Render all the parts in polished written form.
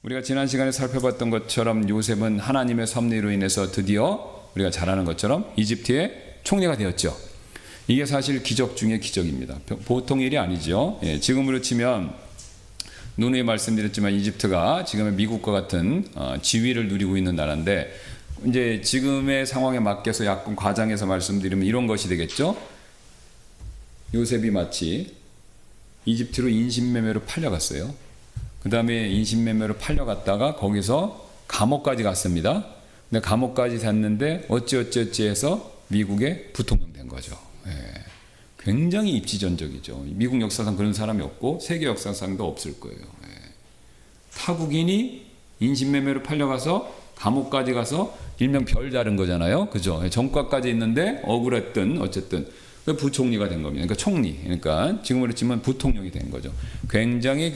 우리가 지난 시간에 살펴봤던 것처럼 요셉은 하나님의 섭리로 인해서 드디어 우리가 잘 아는 것처럼 이집트의 총리가 되었죠. 이게 사실 기적 중의 기적입니다. 보통 일이 아니죠. 지금으로 치면 누누이 말씀드렸지만 이집트가 지금의 미국과 같은 지위를 누리고 있는 나라인데, 이제 지금의 상황에 맡겨서 약간 과장해서 말씀드리면 이런 것이 되겠죠. 요셉이 마치 이집트로 인신매매로 팔려갔어요. 그 다음에 인신매매로 팔려갔다가 거기서 감옥까지 갔습니다. 근데 감옥까지 갔는데 어찌어찌 해서 미국의 부통령 된 거죠. 굉장히 입지전적이죠. 미국 역사상 그런 사람이 없고 세계 역사상도 없을 거예요. 타국인이 인신매매로 팔려가서 감옥까지 가서 일명 별다른 거잖아요. 그죠? 정과까지 있는데 억울했던 어쨌든 부총리가 된 겁니다. 그러니까 총리, 그러니까 지금으로 치면 부통령이 된 거죠. 굉장히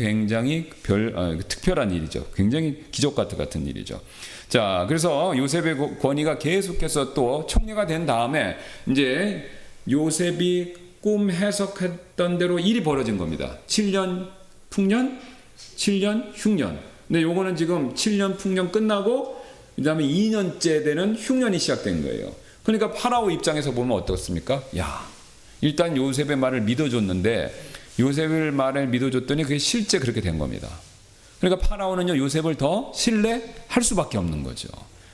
특별한 일이죠. 굉장히 기적 같은 일이죠. 자, 그래서 요셉의 권위가 계속해서 또 총리가 된 다음에 이제 요셉이 꿈 해석했던 대로 일이 벌어진 겁니다. 7년 풍년, 7년 흉년. 근데 요거는 지금 7년 풍년 끝나고 그 다음에 2년째 되는 흉년이 시작된 거예요. 그러니까 파라오 입장에서 보면 어떻습니까? 일단 요셉의 말을 믿어줬는데, 요셉의 말을 믿어줬더니 그게 실제 그렇게 된 겁니다. 그러니까 파라오는요, 요셉을 더 신뢰할 수밖에 없는 거죠.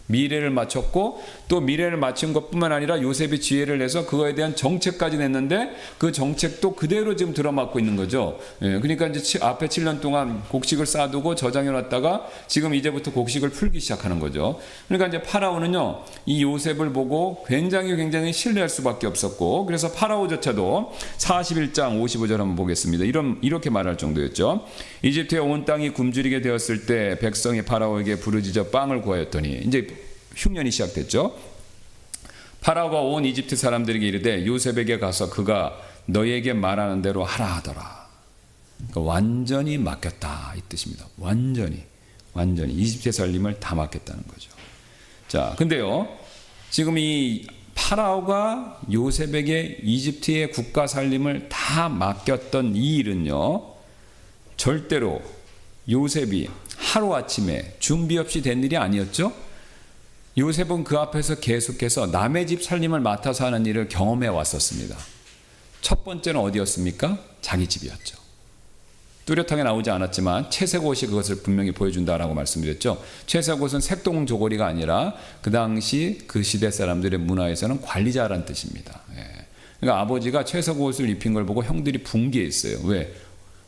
미래를 맞췄고, 또 미래를 맞춘 것뿐만 아니라 요셉이 지혜를 내서 그거에 대한 정책까지 냈는데 그 정책도 그대로 지금 들어맞고 있는 거죠. 그러니까 이제 앞에 7년 동안 곡식을 쌓아두고 저장해 놨다가 지금 이제부터 곡식을 풀기 시작하는 거죠. 그러니까 이제 파라오는요, 이 요셉을 보고 굉장히 신뢰할 수밖에 없었고, 그래서 파라오조차도 41장 55절 한번 보겠습니다. 이렇게 말할 정도였죠. 이집트의 온 땅이 굶주리게 되었을 때 백성이 파라오에게 부르짖어 빵을 구하였더니, 이제 흉년이 시작됐죠. 파라오가 온 이집트 사람들에게 이르되 요셉에게 가서 그가 너에게 말하는 대로 하라 하더라. 그러니까 완전히 맡겼다 이 뜻입니다. 완전히 이집트의 살림을 다 맡겼다는 거죠. 자, 근데요, 지금 이 파라오가 요셉에게 이집트의 국가 살림을 다 맡겼던 이 일은요, 절대로 요셉이 하루아침에 준비 없이 된 일이 아니었죠. 요셉은 그 앞에서 계속해서 남의 집 살림을 맡아서 하는 일을 경험해 왔었습니다. 첫 번째는 어디였습니까? 자기 집이었죠. 뚜렷하게 나오지 않았지만 채색옷이 그것을 분명히 보여준다라고 말씀드렸죠. 채색옷은 색동조거리가 아니라 그 당시 그 시대 사람들의 문화에서는 관리자라는 뜻입니다. 그러니까 아버지가 채색옷을 입힌 걸 보고 형들이 분개했어요. 왜?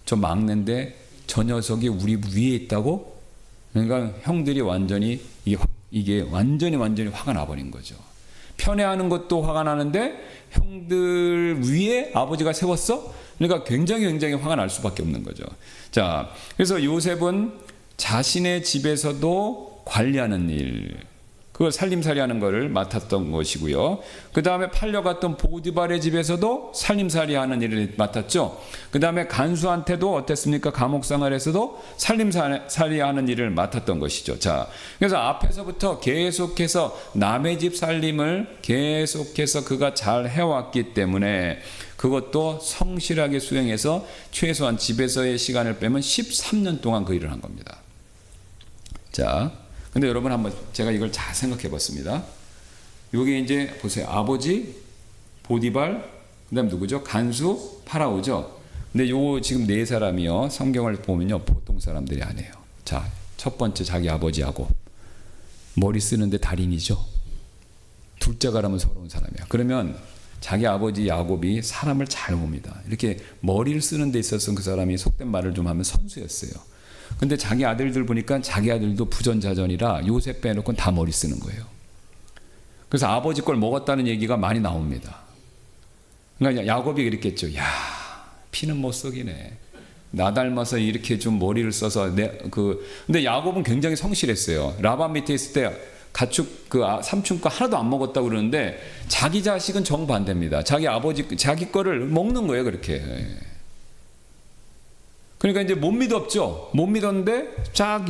저 막내인데 저 녀석이 우리 위에 있다고? 그러니까 형들이 완전히 이게 완전히 화가 나버린 거죠. 편애하는 것도 화가 나는데 형들 위에 아버지가 세웠어? 그러니까 굉장히 화가 날 수밖에 없는 거죠. 자, 그래서 요셉은 자신의 집에서도 관리하는 일, 그걸 살림살이 하는 것을 맡았던 것이고요. 그 다음에 팔려갔던 보디발의 집에서도 살림살이 하는 일을 맡았죠. 그 다음에 간수한테도 어땠습니까? 감옥생활에서도 살림살이 하는 일을 맡았던 것이죠. 자, 그래서 앞에서부터 계속해서 남의 집 살림을 계속해서 그가 잘 해왔기 때문에 그것도 성실하게 수행해서 최소한 집에서의 시간을 빼면 13년 동안 그 일을 한 겁니다. 자, 근데 여러분 한번 제가 이걸 잘 생각해 봤습니다. 요게 이제 보세요. 아버지, 보디발, 그 다음 누구죠? 간수, 파라오죠. 근데 요 지금 네 사람이요, 성경을 보면요, 보통 사람들이 아니에요. 자, 첫 번째 자기 아버지하고 머리 쓰는데 달인이죠. 둘째가라면 서러운 사람이야. 그러면 자기 아버지 야곱이 사람을 잘 봅니다. 이렇게 머리를 쓰는 데 있어서 그 사람이 속된 말을 좀 하면 선수였어요. 근데 자기 아들들 보니까 자기 아들도 부전자전이라 요셉 빼놓고는 다 머리 쓰는 거예요. 그래서 아버지 걸 먹었다는 얘기가 많이 나옵니다. 그러니까 야곱이 그랬겠죠. 야, 피는 못 속이네. 나 닮아서 이렇게 좀 머리를 써서 근데 야곱은 굉장히 성실했어요. 라반 밑에 있을 때 가축 삼촌 거 하나도 안 먹었다고 그러는데 자기 자식은 정반대입니다. 자기 거를 먹는 거예요, 그렇게. 그러니까 이제 못 믿었죠. 못 믿었는데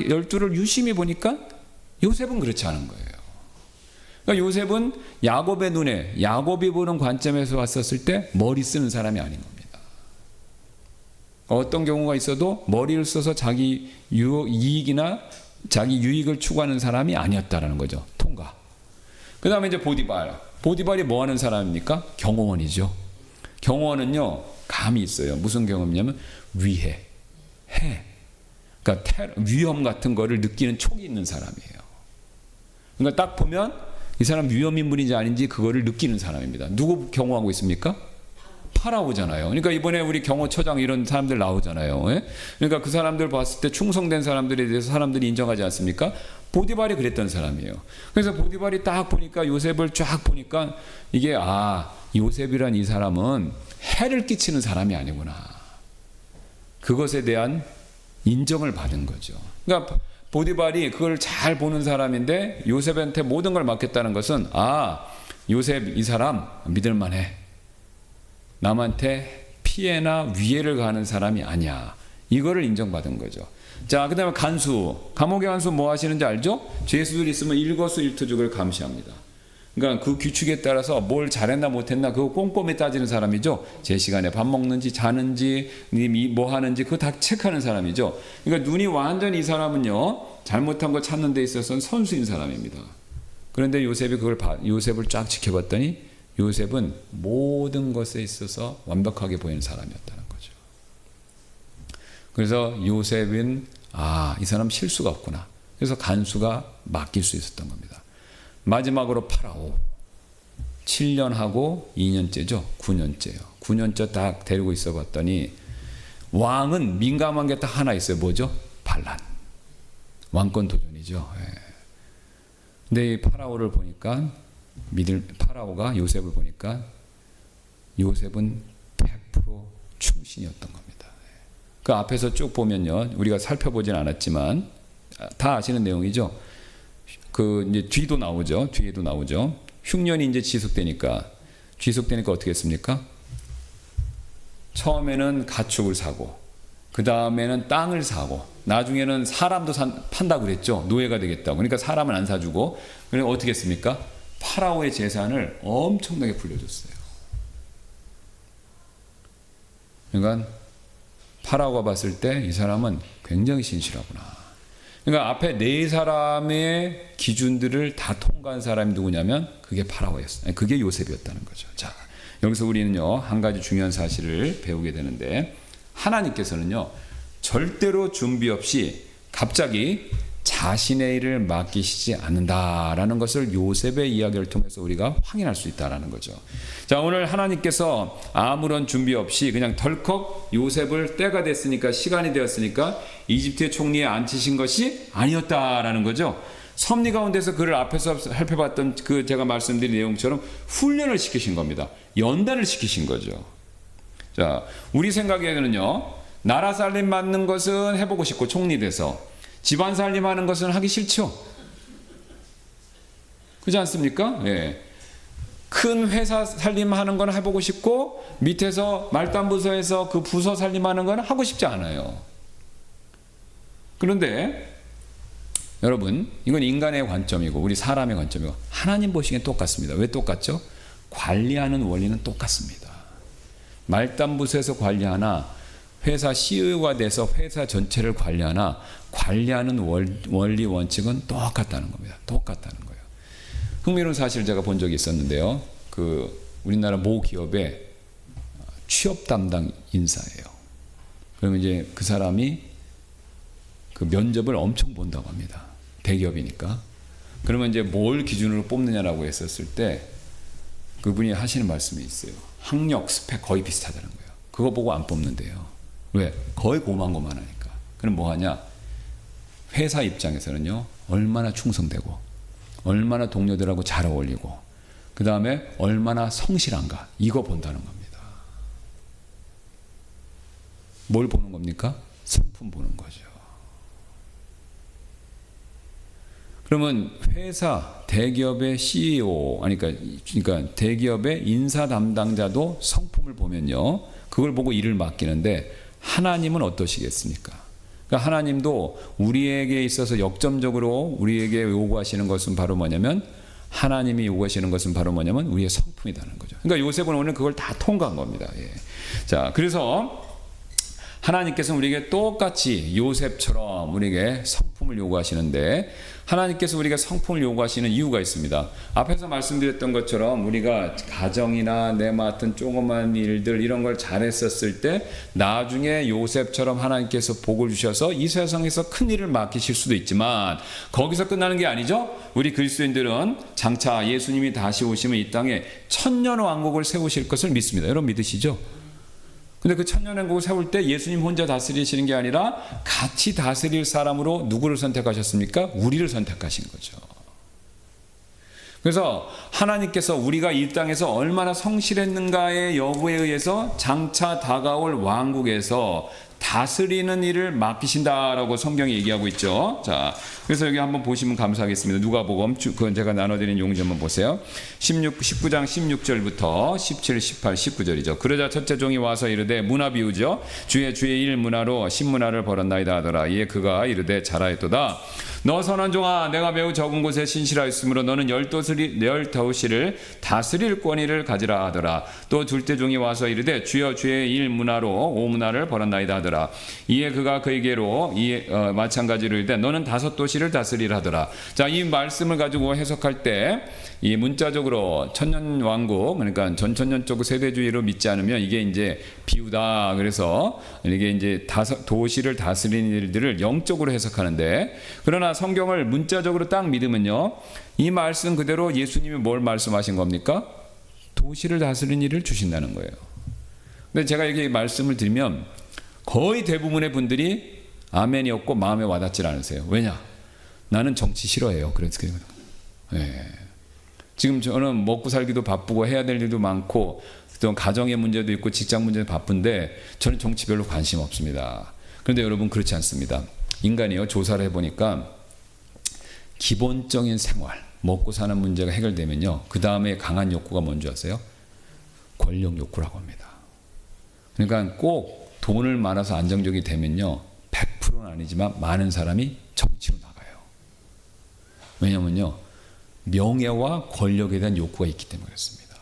열두를 유심히 보니까 요셉은 그렇지 않은 거예요. 그러니까 요셉은 야곱의 눈에, 야곱이 보는 관점에서 봤었을 때 머리 쓰는 사람이 아닌 겁니다. 어떤 경우가 있어도 머리를 써서 자기 이익이나 자기 유익을 추구하는 사람이 아니었다라는 거죠. 통과. 그 다음에 이제 보디발. 보디발이 뭐 하는 사람입니까? 경호원이죠. 경호원은요, 감이 있어요. 무슨 경험이냐면 위해, 해. 그러니까 위험 같은 거를 느끼는 촉이 있는 사람이에요. 그러니까 딱 보면 이 사람 위험 인물인지 아닌지 그거를 느끼는 사람입니다. 누구 경호하고 있습니까? 파라오잖아요. 그러니까 이번에 우리 경호처장 이런 사람들 나오잖아요. 예? 그러니까 그 사람들 봤을 때 충성된 사람들에 대해서 사람들이 인정하지 않습니까? 보디발이 그랬던 사람이에요. 그래서 보디발이 딱 보니까 요셉을 쫙 보니까 이게 요셉이란 이 사람은 해를 끼치는 사람이 아니구나. 그것에 대한 인정을 받은 거죠. 그러니까 보디발이 그걸 잘 보는 사람인데 요셉한테 모든 걸 맡겼다는 것은 요셉 이 사람 믿을만해. 남한테 피해나 위해를 가하는 사람이 아니야. 이거를 인정받은 거죠. 자, 그 다음에 간수. 감옥의 간수 뭐 하시는지 알죠? 죄수들 있으면 일거수일투족을 감시합니다. 그러니까 그 규칙에 따라서 뭘 잘했나 못했나 그거 꼼꼼히 따지는 사람이죠. 제 시간에 밥 먹는지 자는지 뭐 하는지 그거 다 체크하는 사람이죠. 그러니까 눈이 완전히 이 사람은요, 잘못한 거 찾는 데 있어서는 선수인 사람입니다. 그런데 요셉을 쫙 지켜봤더니 요셉은 모든 것에 있어서 완벽하게 보이는 사람이었다는 거죠. 그래서 요셉은 이 사람 실수가 없구나. 그래서 간수가 맡길 수 있었던 겁니다. 마지막으로 파라오. 7년 하고 2년째죠. 9년째요. 9년째 딱 데리고 있어 봤더니 왕은 민감한 게 딱 하나 있어요. 뭐죠? 반란. 왕권 도전이죠. 근데 이 파라오를 보니까 파라오가 요셉을 보니까 요셉은 100% 충신이었던 겁니다. 그 앞에서 쭉 보면요, 우리가 살펴보진 않았지만 다 아시는 내용이죠. 그 이제 뒤에도 나오죠. 흉년이 이제 지속되니까 어떻게 했습니까? 처음에는 가축을 사고, 그 다음에는 땅을 사고, 나중에는 사람도 판다 그랬죠. 노예가 되겠다고. 그러니까 사람은 안 사주고, 그래서 어떻게 했습니까? 파라오의 재산을 엄청나게 불려줬어요. 그러니까 파라오가 봤을 때 이 사람은 굉장히 신실하구나. 그러니까 앞에 네 사람의 기준들을 다 통과한 사람이 누구냐면 그게 파라오였어요. 그게 요셉이었다는 거죠. 자, 여기서 우리는요, 한 가지 중요한 사실을 배우게 되는데, 하나님께서는요, 절대로 준비 없이 갑자기 자신의 일을 맡기시지 않는다라는 것을 요셉의 이야기를 통해서 우리가 확인할 수 있다라는 거죠. 자, 오늘 하나님께서 아무런 준비 없이 그냥 덜컥 요셉을 때가 됐으니까, 시간이 되었으니까 이집트의 총리에 앉히신 것이 아니었다라는 거죠. 섭리 가운데서 그를 앞에서 살펴봤던 그 제가 말씀드린 내용처럼 훈련을 시키신 겁니다. 연단을 시키신 거죠. 자, 우리 생각에는요, 나라 살림 맡는 것은 해보고 싶고 총리 돼서 집안 살림하는 것은 하기 싫죠. 그렇지 않습니까? 예. 큰 회사 살림하는 건 해보고 싶고 밑에서 말단부서에서 그 부서 살림하는 건 하고 싶지 않아요. 그런데 여러분, 이건 인간의 관점이고 우리 사람의 관점이고 하나님 보시기엔 똑같습니다. 왜 똑같죠? 관리하는 원리는 똑같습니다. 말단부서에서 관리하나 회사 CEO가 돼서 회사 전체를 관리하는 원리 원칙은 똑같다는 겁니다. 똑같다는 거예요. 흥미로운 사실 제가 본 적이 있었는데요. 우리나라 모 기업의 취업 담당 인사예요. 그러면 이제 그 사람이 그 면접을 엄청 본다고 합니다. 대기업이니까. 그러면 이제 뭘 기준으로 뽑느냐라고 했었을 때 그분이 하시는 말씀이 있어요. 학력, 스펙 거의 비슷하다는 거예요. 그거 보고 안 뽑는데요. 왜? 거의 고만고만하니까. 그럼 뭐 하냐? 회사 입장에서는요, 얼마나 충성되고, 얼마나 동료들하고 잘 어울리고, 그 다음에 얼마나 성실한가, 이거 본다는 겁니다. 뭘 보는 겁니까? 성품 보는 거죠. 그러면 회사, 대기업의 CEO, 그러니까 대기업의 인사 담당자도 성품을 보면요, 그걸 보고 일을 맡기는데 하나님은 어떠시겠습니까? 그러니까 하나님도 우리에게 있어서 역점적으로 우리에게 요구하시는 것은 바로 뭐냐면, 하나님이 요구하시는 것은 바로 뭐냐면 우리의 성품이라는 거죠. 그러니까 요셉은 오늘 그걸 다 통과한 겁니다. 예. 자, 그래서 하나님께서는 우리에게 똑같이 요셉처럼 우리에게 성품 성품을 요구하시는데 하나님께서 우리가 성품을 요구하시는 이유가 있습니다. 앞에서 말씀드렸던 것처럼 우리가 가정이나 내 맡은 조그만 일들 이런 걸 잘했었을 때 나중에 요셉처럼 하나님께서 복을 주셔서 이 세상에서 큰 일을 맡기실 수도 있지만 거기서 끝나는 게 아니죠. 우리 그리스도인들은 장차 예수님이 다시 오시면 이 땅에 천년 왕국을 세우실 것을 믿습니다. 여러분 믿으시죠? 근데 그 천년왕국을 세울 때 예수님 혼자 다스리시는 게 아니라 같이 다스릴 사람으로 누구를 선택하셨습니까? 우리를 선택하신 거죠. 그래서 하나님께서 우리가 이 땅에서 얼마나 성실했는가의 여부에 의해서 장차 다가올 왕국에서 다스리는 일을 맡기신다라고 성경이 얘기하고 있죠. 자, 그래서 여기 한번 보시면 감사하겠습니다. 누가복음 그건 제가 나눠드린 용지 한번 보세요. 19장 16절부터 17, 18, 19절이죠. 그러자 첫째 종이 와서 이르되 문화 비우죠. 주의 일 문화로 10문화를 벌었나이다 하더라. 이에 그가 이르되 잘하였도다. 너 선한 종아, 내가 매우 적은 곳에 신실하였으므로 너는 열 도시를 다스릴 권위를 가지라 하더라. 또 둘째 종이 와서 이르되 주여 주의 일 문화로 5문화를 벌었나이다 하더라. 이에 그가 그에게로 마찬가지로 이르되 너는 5도시를 다스리라 하더라. 자, 이 말씀을 가지고 해석할 때 이 문자적으로 천년 왕국, 그러니까 전천년적 세대주의로 믿지 않으면 이게 이제 비유다. 그래서 이게 이제 도시를 다스리는 일들을 영적으로 해석하는데, 그러나 성경을 문자적으로 딱 믿으면요, 이 말씀 그대로 예수님이 뭘 말씀하신 겁니까? 도시를 다스리는 일을 주신다는 거예요. 근데 제가 여기 말씀을 드리면 거의 대부분의 분들이 아멘이 없고 마음에 와닿질 않으세요. 왜냐? 나는 정치 싫어해요. 그래서 지금 저는 먹고 살기도 바쁘고 해야 될 일도 많고 또 가정의 문제도 있고 직장 문제도 바쁜데 저는 정치 별로 관심 없습니다. 그런데 여러분 그렇지 않습니다. 인간이요, 조사를 해보니까 기본적인 생활, 먹고 사는 문제가 해결되면요, 그 다음에 강한 욕구가 뭔지 아세요? 권력 욕구라고 합니다. 그러니까 꼭 돈을 많아서 안정적이 되면요, 100%는 아니지만 많은 사람이 정치로 나가요. 왜냐면요, 명예와 권력에 대한 욕구가 있기 때문에 그렇습니다.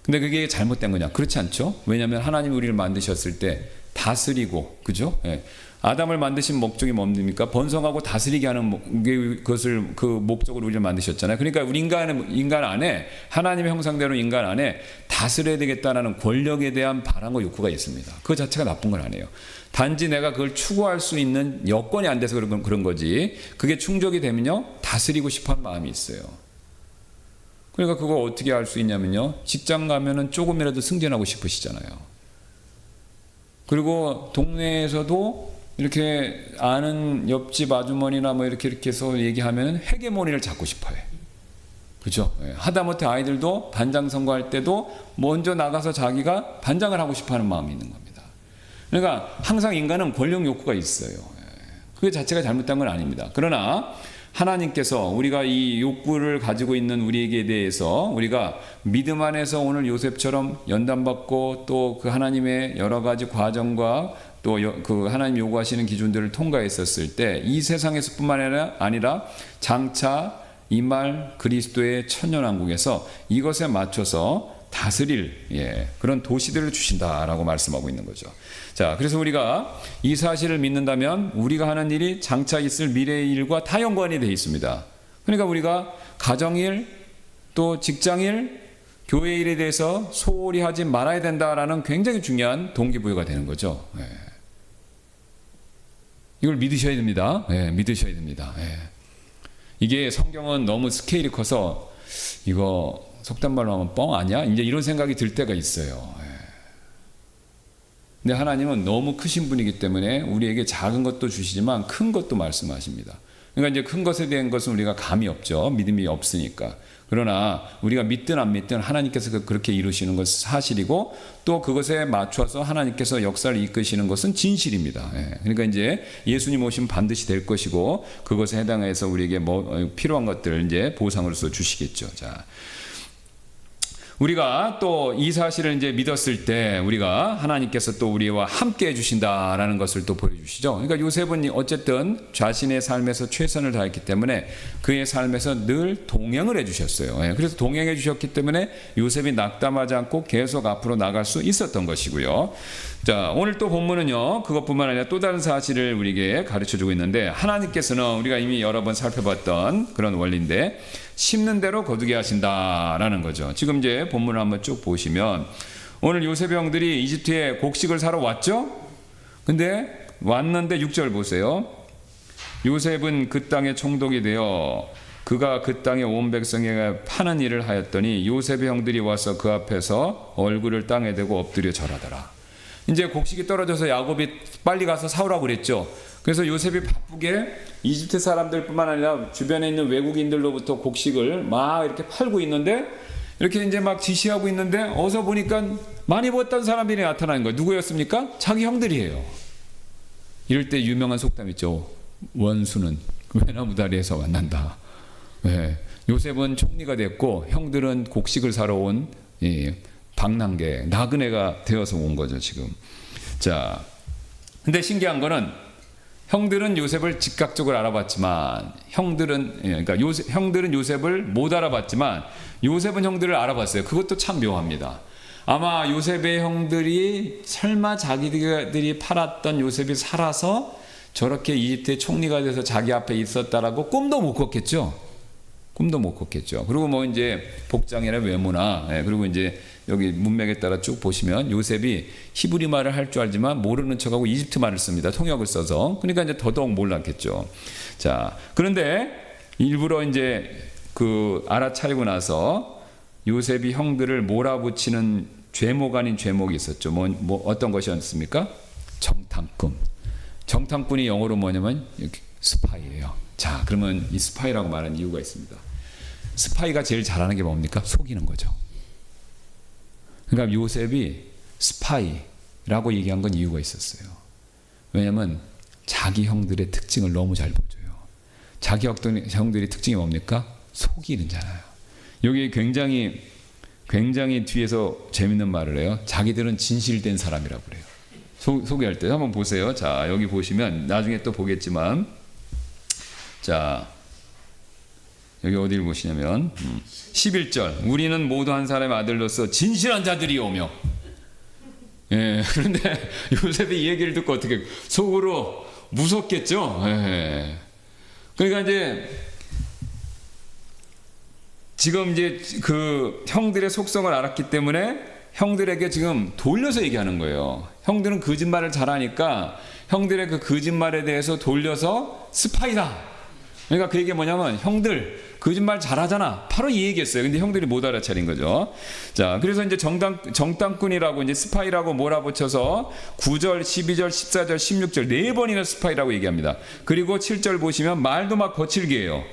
근데 그게 잘못된 거냐? 그렇지 않죠? 왜냐하면 하나님이 우리를 만드셨을 때 다스리고, 그죠? 예. 아담을 만드신 목적이 뭡니까? 번성하고 다스리게 하는 그것을 그 목적으로 우리를 만드셨잖아요. 그러니까 우리 인간 안에, 하나님의 형상대로 인간 안에 다스려야 되겠다라는 권력에 대한 바람과 욕구가 있습니다. 그 자체가 나쁜 건 아니에요. 단지 내가 그걸 추구할 수 있는 여건이 안 돼서 그런 거지, 그게 충족이 되면요, 다스리고 싶어하는 마음이 있어요. 그러니까 그거 어떻게 할 수 있냐면요, 직장 가면은 조금이라도 승진하고 싶으시잖아요. 그리고 동네에서도 이렇게 아는 옆집 아주머니나 뭐 이렇게 해서 얘기하면 헤게모니를 잡고 싶어해. 그죠? 하다못해 아이들도 반장 선거할 때도 먼저 나가서 자기가 반장을 하고 싶어 하는 마음이 있는 겁니다. 그러니까 항상 인간은 권력 욕구가 있어요. 그게 자체가 잘못된 건 아닙니다. 그러나 하나님께서 우리가 이 욕구를 가지고 있는 우리에게 대해서 우리가 믿음 안에서 오늘 요셉처럼 연단받고 또 그 하나님의 여러 가지 과정과 또 그 하나님 요구하시는 기준들을 통과했었을 때 이 세상에서뿐만 아니라 장차 임할 그리스도의 천년왕국에서 이것에 맞춰서 다스릴 그런 도시들을 주신다라고 말씀하고 있는 거죠. 자, 그래서 우리가 이 사실을 믿는다면 우리가 하는 일이 장차 있을 미래의 일과 다 연관이 되어 있습니다. 그러니까 우리가 가정일, 또 직장일, 교회 일에 대해서 소홀히 하지 말아야 된다라는 굉장히 중요한 동기부여가 되는 거죠. 이걸 믿으셔야 됩니다. 믿으셔야 됩니다. 이게 성경은 너무 스케일이 커서 이거 속단 말로 하면 뻥 아니야? 이제 이런 생각이 들 때가 있어요. 근데 하나님은 너무 크신 분이기 때문에 우리에게 작은 것도 주시지만 큰 것도 말씀하십니다. 그러니까 이제 큰 것에 대한 것은 우리가 감이 없죠. 믿음이 없으니까. 그러나 우리가 믿든 안 믿든 하나님께서 그렇게 이루시는 것은 사실이고, 또 그것에 맞춰서 하나님께서 역사를 이끄시는 것은 진실입니다. 그러니까 이제 예수님 오시면 반드시 될 것이고, 그것에 해당해서 우리에게 필요한 것들을 이제 보상으로서 주시겠죠. 자, 우리가 또 이 사실을 이제 믿었을 때 우리가 하나님께서 또 우리와 함께 해주신다라는 것을 또 보여주시죠. 그러니까 요셉은 어쨌든 자신의 삶에서 최선을 다했기 때문에 그의 삶에서 늘 동행을 해주셨어요. 그래서 동행해 주셨기 때문에 요셉이 낙담하지 않고 계속 앞으로 나갈 수 있었던 것이고요. 자, 오늘 또 본문은요, 그것뿐만 아니라 또 다른 사실을 우리에게 가르쳐 주고 있는데, 하나님께서는 우리가 이미 여러 번 살펴봤던 그런 원리인데, 심는 대로 거두게 하신다라는 거죠. 지금 이제 본문을 한번 쭉 보시면, 오늘 요셉 형들이 이집트에 곡식을 사러 왔죠? 근데 왔는데 6절 보세요. 요셉은 그 땅에 총독이 되어 그가 그 땅의 온 백성에게 파는 일을 하였더니 요셉의 형들이 와서 그 앞에서 얼굴을 땅에 대고 엎드려 절하더라. 이제 곡식이 떨어져서 야곱이 빨리 가서 사오라고 그랬죠. 그래서 요셉이 바쁘게 이집트 사람들뿐만 아니라 주변에 있는 외국인들로부터 곡식을 막 이렇게 팔고 있는데, 이렇게 이제 막 지시하고 있는데 어서 보니까 많이 벌었던 사람들이 나타나는 거예요. 누구였습니까? 자기 형들이에요. 이럴 때 유명한 속담 있죠. 원수는 외나무 다리에서 만난다. 네. 요셉은 총리가 됐고 형들은 곡식을 사러 온 방랑객, 나그네가 되어서 온 거죠, 지금. 자, 근데 신기한 거는 형들은 요셉을 즉각적으로 알아봤지만 형들은 요셉을 못 알아봤지만 요셉은 형들을 알아봤어요. 그것도 참 묘합니다. 아마 요셉의 형들이 설마 자기들이 팔았던 요셉이 살아서 저렇게 이집트의 총리가 돼서 자기 앞에 있었다라고 꿈도 못 꿨겠죠. 꿈도 못 꿨겠죠. 그리고 뭐 이제 복장이나 외모나, 그리고 이제 여기 문맥에 따라 쭉 보시면 요셉이 히브리 말을 할 줄 알지만 모르는 척하고 이집트 말을 씁니다. 통역을 써서. 그러니까 이제 더더욱 몰랐겠죠. 자, 그런데 일부러 이제 알아차리고 나서 요셉이 형들을 몰아붙이는 죄목 아닌 죄목이 있었죠. 뭐 어떤 것이었습니까? 정탐꾼. 정탐꾼이 영어로 뭐냐면 스파이예요. 자, 그러면 이 스파이라고 말하는 이유가 있습니다. 스파이가 제일 잘하는 게 뭡니까? 속이는 거죠. 그러니까 요셉이 스파이라고 얘기한 건 이유가 있었어요. 왜냐하면 자기 형들의 특징을 너무 잘 보여줘요. 자기 형들의 특징이 뭡니까? 속이는 잖아요. 여기 굉장히 뒤에서 재밌는 말을 해요. 자기들은 진실된 사람이라고 그래요. 소개할 때 한번 보세요. 자, 여기 보시면 나중에 또 보겠지만, 자, 여기 어디를 보시냐면 11절, 우리는 모두 한 사람의 아들로서 진실한 자들이오며. 예, 그런데 요셉이 이 얘기를 듣고 어떻게 속으로 무섭겠죠. 예. 그러니까 이제 지금 이제 그 형들의 속성을 알았기 때문에 형들에게 지금 돌려서 얘기하는 거예요. 형들은 거짓말을 잘하니까 형들의 그 거짓말에 대해서 돌려서 스파이다. 그러니까 그 얘기가 뭐냐면 형들 거짓말 잘하잖아. 바로 이 얘기였어요. 근데 형들이 못 알아차린 거죠. 자, 그래서 이제 정탐꾼이라고 이제 스파이라고 몰아붙여서 9절, 12절, 14절, 16절 4번이나 스파이라고 얘기합니다. 그리고 7절 보시면 말도 막 거칠게 해요.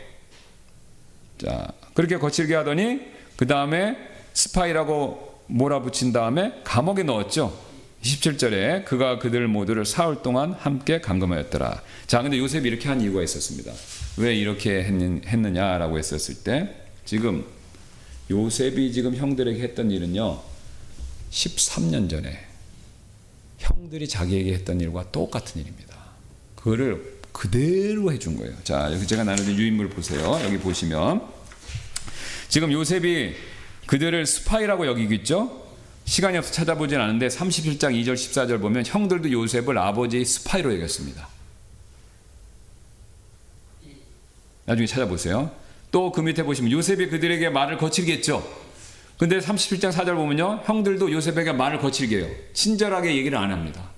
자, 그렇게 거칠게 하더니 그 다음에 스파이라고 몰아붙인 다음에 감옥에 넣었죠. 27절에 그가 그들 모두를 사흘 동안 함께 감금하였더라. 자, 근데 요셉이 이렇게 한 이유가 있었습니다. 왜 이렇게 했느냐라고 했었을 때, 지금 요셉이 지금 형들에게 했던 일은요, 13년 전에 형들이 자기에게 했던 일과 똑같은 일입니다. 그거를 그대로 해준 거예요. 자, 여기 제가 나눈 유인물 보세요. 여기 보시면 지금 요셉이 그들을 스파이라고 여기고 있죠. 시간이 없어 찾아보진 않은데 37장 2절 14절 보면 형들도 요셉을 아버지의 스파이로 여겼습니다. 나중에 찾아보세요. 또 그 밑에 보시면 요셉이 그들에게 말을 거칠게 했죠. 근데 37장 4절 보면요, 형들도 요셉에게 말을 거칠게 해요. 친절하게 얘기를 안 합니다.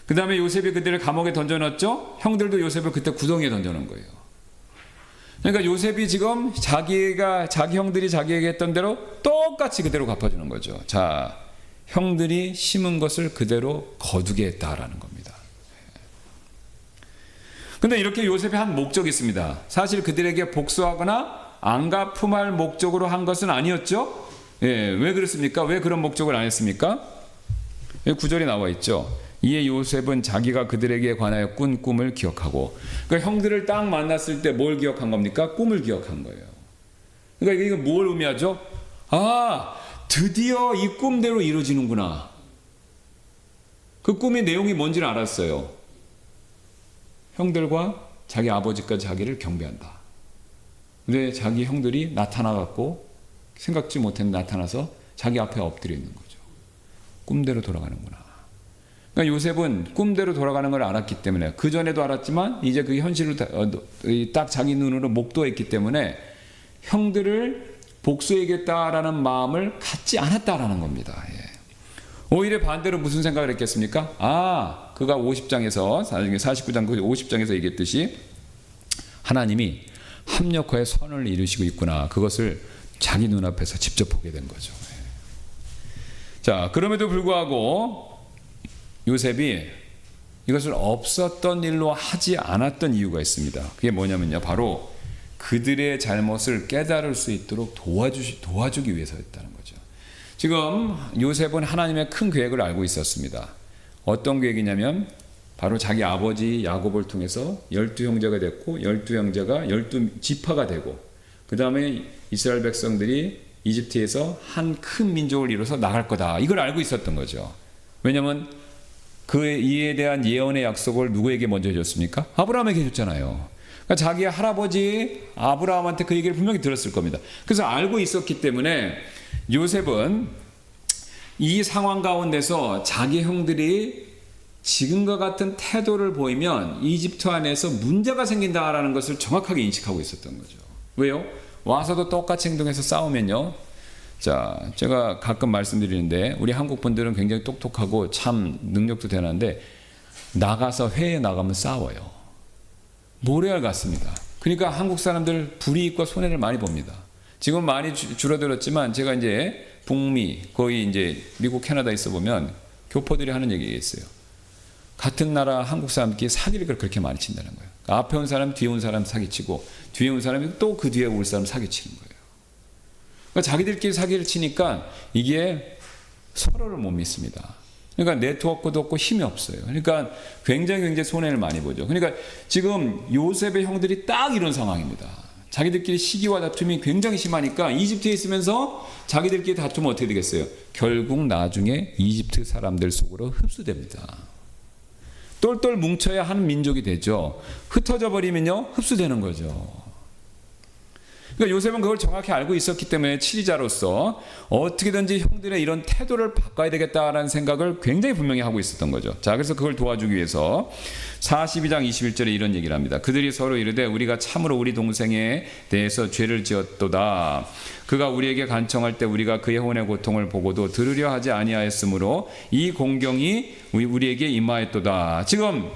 그 다음에 요셉이 그들을 감옥에 던져놨죠. 형들도 요셉을 그때 구덩이에 던져놓은 거예요. 그러니까 요셉이 지금 자기 형들이 자기에게 했던 대로 똑같이 그대로 갚아주는 거죠. 자, 형들이 심은 것을 그대로 거두게 했다라는 겁니다. 근데 이렇게 요셉이 한 목적이 있습니다. 사실 그들에게 복수하거나 안 갚음할 목적으로 한 것은 아니었죠. 예, 왜 그렇습니까? 왜 그런 목적을 안 했습니까? 9절이 나와 있죠. 이에 요셉은 자기가 그들에게 관하여 꾼 꿈을 기억하고, 그러니까 형들을 딱 만났을 때 뭘 기억한 겁니까? 꿈을 기억한 거예요. 그러니까 이거 뭘 의미하죠? 아, 드디어 이 꿈대로 이루어지는구나. 그 꿈의 내용이 뭔지를 알았어요. 형들과 자기 아버지까지 자기를 경배한다. 근데 자기 형들이 나타나갖고 생각지 못한 나타나서 자기 앞에 엎드려 있는 거죠. 꿈대로 돌아가는구나. 그러니까 요셉은 꿈대로 돌아가는 걸 알았기 때문에, 그 전에도 알았지만 이제 그 현실을 딱 자기 눈으로 목도했기 때문에 형들을 복수해야겠다라는 마음을 갖지 않았다라는 겁니다. 예. 오히려 반대로 무슨 생각을 했겠습니까? 아, 그가 50장에서 49장 50장에서 얘기했듯이 하나님이 합력하여 선을 이루시고 있구나. 그것을 자기 눈앞에서 직접 보게 된 거죠. 예. 자, 그럼에도 불구하고 요셉이 이것을 없었던 일로 하지 않았던 이유가 있습니다. 그게 뭐냐면요, 바로 그들의 잘못을 깨달을 수 있도록 도와주기 위해서였다는 거죠. 지금 요셉은 하나님의 큰 계획을 알고 있었습니다. 어떤 계획이냐면 바로 자기 아버지 야곱을 통해서 12형제가 됐고 12형제가 12지파가 되고, 그 다음에 이스라엘 백성들이 이집트에서 한 큰 민족을 이뤄서 나갈 거다. 이걸 알고 있었던 거죠. 왜냐하면 그 이에 대한 예언의 약속을 누구에게 먼저 해줬습니까? 아브라함에게 해줬잖아요. 그러니까 자기 할아버지 아브라함한테 그 얘기를 분명히 들었을 겁니다. 그래서 알고 있었기 때문에 요셉은 이 상황 가운데서 자기 형들이 지금과 같은 태도를 보이면 이집트 안에서 문제가 생긴다라는 것을 정확하게 인식하고 있었던 거죠. 왜요? 와서도 똑같이 행동해서 싸우면요. 자, 제가 가끔 말씀드리는데 우리 한국 분들은 굉장히 똑똑하고 참 능력도 대단한데 나가서 회에 나가면 싸워요. 모래알 같습니다. 그러니까 한국 사람들 불이익과 손해를 많이 봅니다. 지금 많이 줄어들었지만 제가 이제 북미, 거의 이제 미국, 캐나다 있어 보면 교포들이 하는 얘기가 있어요. 같은 나라 한국 사람끼리 사기를 그렇게 많이 친다는 거예요. 앞에 온 사람, 뒤에 온 사람 사기치고 뒤에 온 사람이 또 그 뒤에 올 사람 사기치는 거예요. 그러니까 자기들끼리 사기를 치니까 이게 서로를 못 믿습니다. 그러니까 네트워크도 없고 힘이 없어요. 그러니까 굉장히 손해를 많이 보죠. 그러니까 지금 요셉의 형들이 딱 이런 상황입니다. 자기들끼리 시기와 다툼이 굉장히 심하니까 이집트에 있으면서 자기들끼리 다투면 어떻게 되겠어요? 결국 나중에 이집트 사람들 속으로 흡수됩니다. 똘똘 뭉쳐야 한 민족이 되죠. 흩어져 버리면요, 흡수되는 거죠. 그러니까 요셉은 그걸 정확히 알고 있었기 때문에 치리자로서 어떻게든지 형들의 이런 태도를 바꿔야 되겠다라는 생각을 굉장히 분명히 하고 있었던 거죠. 자, 그래서 그걸 도와주기 위해서 42장 21절에 이런 얘기를 합니다. 그들이 서로 이르되 우리가 참으로 우리 동생에 대해서 죄를 지었도다. 그가 우리에게 간청할 때 우리가 그의 혼의 고통을 보고도 들으려 하지 아니하였으므로 이 공경이 우리에게 임하였도다. 지금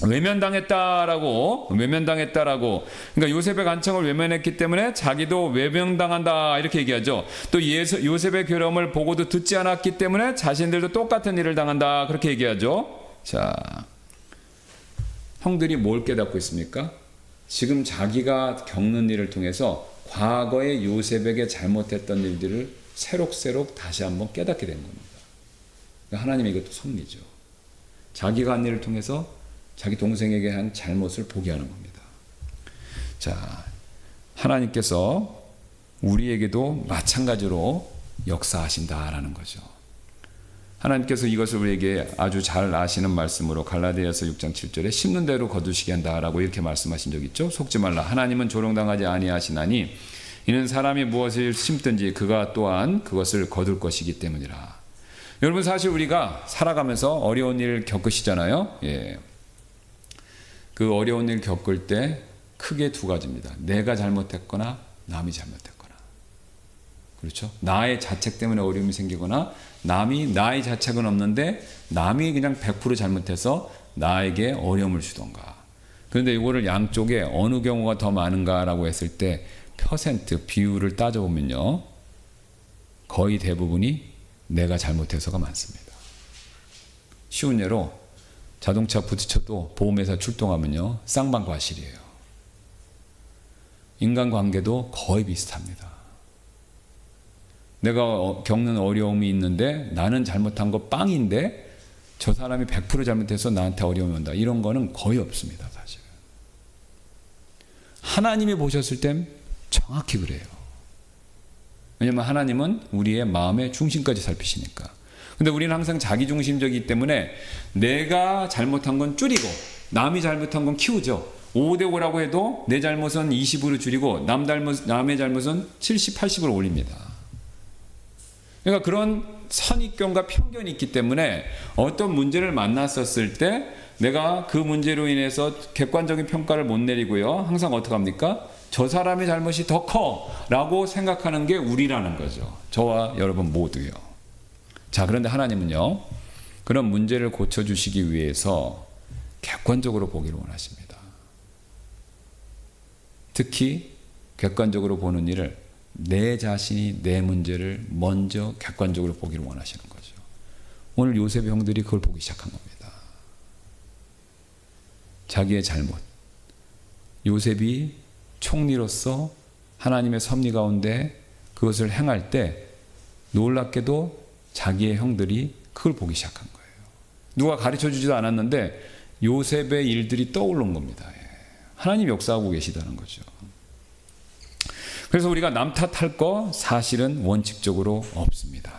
외면당했다라고, 그러니까 요셉의 간청을 외면했기 때문에 자기도 외면당한다 이렇게 얘기하죠. 또 요셉의 괴로움을 보고도 듣지 않았기 때문에 자신들도 똑같은 일을 당한다 그렇게 얘기하죠. 자, 형들이 뭘 깨닫고 있습니까? 지금 자기가 겪는 일을 통해서 과거에 요셉에게 잘못했던 일들을 새록새록 다시 한번 깨닫게 된 겁니다. 그러니까 하나님의 이것도 섭리죠. 자기가 한 일을 통해서 자기 동생에게 한 잘못을 보게 하는 겁니다. 자, 하나님께서 우리에게도 마찬가지로 역사하신다라는 거죠. 하나님께서 이것을 우리에게 아주 잘 아시는 말씀으로 갈라디아서 6장 7절에 심는 대로 거두시게 한다라고 이렇게 말씀하신 적 있죠. 속지 말라. 하나님은 조롱당하지 아니하시나니 이는 사람이 무엇을 심든지 그가 또한 그것을 거둘 것이기 때문이라. 여러분, 사실 우리가 살아가면서 어려운 일 겪으시잖아요. 예. 그 어려운 일 겪을 때 크게 두 가지입니다. 내가 잘못했거나 남이 잘못했거나. 그렇죠? 나의 자책 때문에 어려움이 생기거나 남이 나의 자책은 없는데 남이 그냥 100% 잘못해서 나에게 어려움을 주던가. 그런데 이거를 양쪽에 어느 경우가 더 많은가라고 했을 때 퍼센트 비율을 따져보면요, 거의 대부분이 내가 잘못해서가 많습니다. 쉬운 예로 자동차 부딪혀도 보험회사 출동하면요, 쌍방과실이에요. 인간관계도 거의 비슷합니다. 내가 겪는 어려움이 있는데 나는 잘못한 거 빵인데 저 사람이 100% 잘못해서 나한테 어려움이 온다. 이런 거는 거의 없습니다. 사실은. 하나님이 보셨을 땐 정확히 그래요. 왜냐하면 하나님은 우리의 마음의 중심까지 살피시니까. 근데 우리는 항상 자기중심적이기 때문에 내가 잘못한 건 줄이고 남이 잘못한 건 키우죠. 5대5라고 해도 내 잘못은 20으로 줄이고 남의 잘못은 70, 80으로 올립니다. 그러니까 그런 선입견과 편견이 있기 때문에 어떤 문제를 만났었을 때 내가 그 문제로 인해서 객관적인 평가를 못 내리고요. 항상 어떻게 합니까? 저 사람의 잘못이 더 커 라고 생각하는 게 우리라는 거죠. 저와 여러분 모두요. 자, 그런데 하나님은요, 그런 문제를 고쳐주시기 위해서 객관적으로 보기를 원하십니다. 특히 객관적으로 보는 일을 내 자신이 내 문제를 먼저 객관적으로 보기를 원하시는 거죠. 오늘 요셉의 형들이 그걸 보기 시작한 겁니다. 자기의 잘못. 요셉이 총리로서 하나님의 섭리 가운데 그것을 행할 때 놀랍게도 자기의 형들이 그걸 보기 시작한 거예요. 누가 가르쳐주지도 않았는데 요셉의 일들이 떠오른 겁니다. 하나님 역사하고 계시다는 거죠. 그래서 우리가 남 탓할 거 사실은 원칙적으로 없습니다.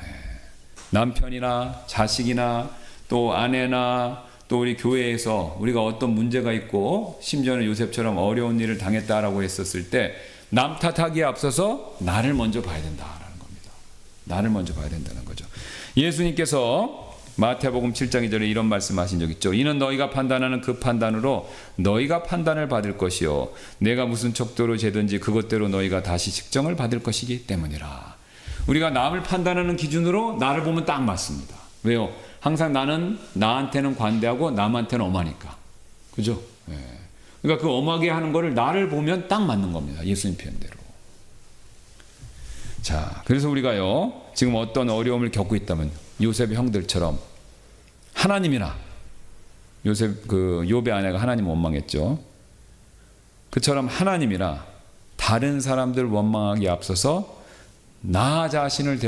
남편이나 자식이나 또 아내나 또 우리 교회에서 우리가 어떤 문제가 있고 심지어는 요셉처럼 어려운 일을 당했다라고 했었을 때 남 탓하기에 앞서서 나를 먼저 봐야 된다라는 겁니다. 나를 먼저 봐야 된다는 거죠. 예수님께서 마태복음 7장 2절에 이런 말씀하신 적 있죠. 이는 너희가 판단하는 그 판단으로 너희가 판단을 받을 것이요 내가 무슨 척도로 재든지 그것대로 너희가 다시 측정을 받을 것이기 때문이라. 우리가 남을 판단하는 기준으로 나를 보면 딱 맞습니다. 왜요? 항상 나는 나한테는 관대하고 남한테는 엄하니까. 그죠? 그러니까 그 엄하게 하는 거를 나를 보면 딱 맞는 겁니다. 예수님 표현대로. 자, 그래서 우리가요, 지금 어떤 어려움을 겪고 있다면 요셉의 형들처럼 하나님이나 요셉 욥의 아내가 하나님 원망했죠. 그처럼 하나님이나 다른 사람들 원망하기에 앞서서 나 자신을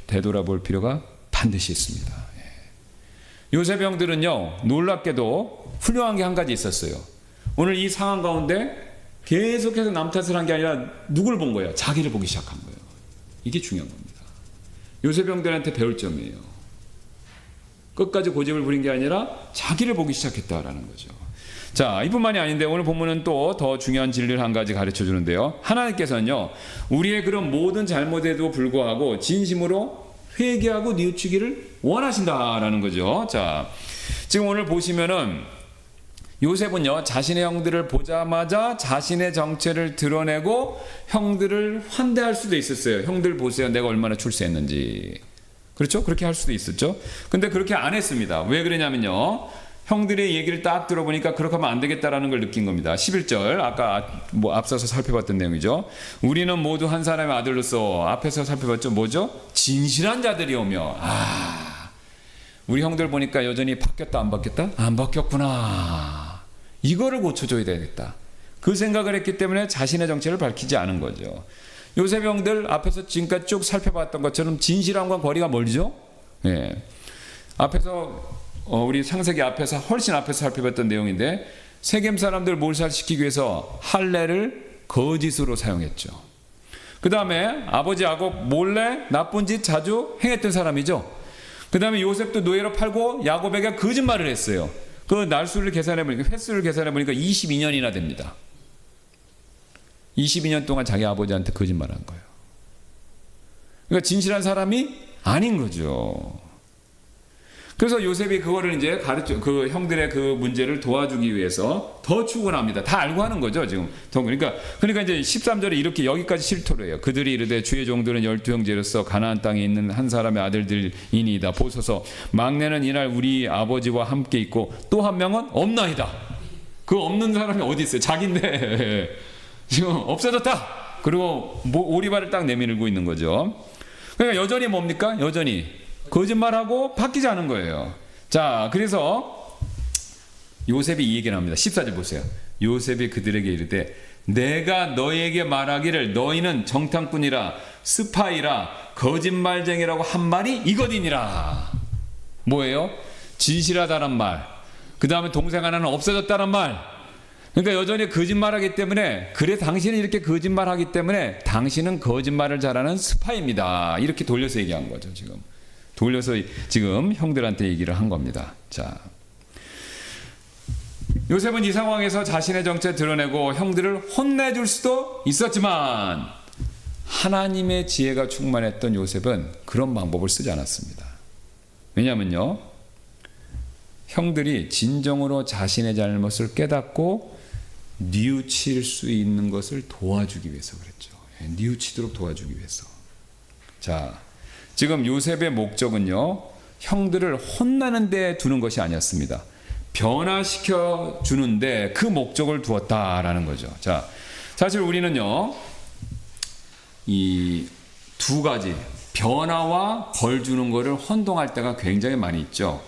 되돌아볼 필요가 반드시 있습니다. 요셉의 형들은요, 놀랍게도 훌륭한 게 한 가지 있었어요. 오늘 이 상황 가운데 계속해서 남 탓을 한 게 아니라 누굴 본 거예요? 자기를 보기 시작한 거예요. 이게 중요한 겁니다. 요셉 형들한테 배울 점이에요. 끝까지 고집을 부린 게 아니라 자기를 보기 시작했다라는 거죠. 자, 이뿐만이 아닌데 오늘 본문은 또 더 중요한 진리를 한 가지 가르쳐 주는데요. 하나님께서는요, 우리의 그런 모든 잘못에도 불구하고 진심으로 회개하고 뉘우치기를 원하신다라는 거죠. 자, 지금 오늘 보시면은 요셉은요, 자신의 형들을 보자마자 자신의 정체를 드러내고 형들을 환대할 수도 있었어요. 형들 보세요, 내가 얼마나 출세했는지. 그렇죠? 그렇게 할 수도 있었죠. 근데 그렇게 안 했습니다. 왜 그러냐면요, 형들의 얘기를 딱 들어보니까 그렇게 하면 안 되겠다라는 걸 느낀 겁니다. 11절, 아까 앞서서 살펴봤던 내용이죠. 우리는 모두 한 사람의 아들로서, 앞에서 살펴봤죠. 뭐죠? 진실한 자들이 오며. 우리 형들 보니까 여전히 바뀌었다 안 바뀌었다? 안 바뀌었구나. 이거를 고쳐줘야 되겠다. 그 생각을 했기 때문에 자신의 정체를 밝히지 않은 거죠. 요셉 형들 앞에서 지금까지 쭉 살펴봤던 것처럼 진실함과 거리가 멀죠? 예. 앞에서 우리 창세기 앞에서 훨씬 앞에서 살펴봤던 내용인데 세겜 사람들을 몰살시키기 위해서 할례를 거짓으로 사용했죠. 그 다음에 아버지 야곱 몰래 나쁜 짓 자주 행했던 사람이죠. 그 다음에 요셉도 노예로 팔고 야곱에게 거짓말을 했어요. 그 날수를 계산해보니까, 횟수를 계산해보니까 22년이나 됩니다. 22년 동안 자기 아버지한테 거짓말한 거예요. 그러니까 진실한 사람이 아닌 거죠. 그래서 요셉이 그거를 이제 그 형들의 그 문제를 도와주기 위해서 더 추구합니다. 다 알고 하는 거죠, 지금. 그러니까 이제 13절에 이렇게 여기까지 실토를 해요. 그들이 이르되 주의 종들은 12형제로서 가나안 땅에 있는 한 사람의 아들들이니이다. 보소서 막내는 이날 우리 아버지와 함께 있고 또 한 명은 없나이다. 그 없는 사람이 어디 있어요? 자기인데 지금 없어졌다. 그리고 오리발을 딱 내밀고 있는 거죠. 그러니까 여전히 뭡니까? 여전히 거짓말하고 바뀌지 않은 거예요. 자, 그래서 요셉이 이 얘기를 합니다. 14절 보세요. 요셉이 그들에게 이르되 내가 너희에게 말하기를 너희는 정탐꾼이라 스파이라 거짓말쟁이라고 한 말이 이것이니라. 뭐예요? 진실하다란 말, 그 다음에 동생 하나는 없어졌다란 말, 그러니까 여전히 거짓말하기 때문에, 그래 당신은 이렇게 거짓말하기 때문에 당신은 거짓말을 잘하는 스파입니다. 이렇게 돌려서 얘기한 거죠. 지금 돌려서 지금 형들한테 얘기를 한 겁니다. 자, 요셉은 이 상황에서 자신의 정체를 드러내고 형들을 혼내줄 수도 있었지만 하나님의 지혜가 충만했던 요셉은 그런 방법을 쓰지 않았습니다. 왜냐하면요, 형들이 진정으로 자신의 잘못을 깨닫고 뉘우칠 수 있는 것을 도와주기 위해서 그랬죠. 뉘우치도록 도와주기 위해서. 자, 지금 요셉의 목적은요, 형들을 혼나는 데 두는 것이 아니었습니다. 변화시켜 주는데 그 목적을 두었다라는 거죠. 자, 사실 우리는요, 이 두 가지, 변화와 벌 주는 거를 혼동할 때가 굉장히 많이 있죠.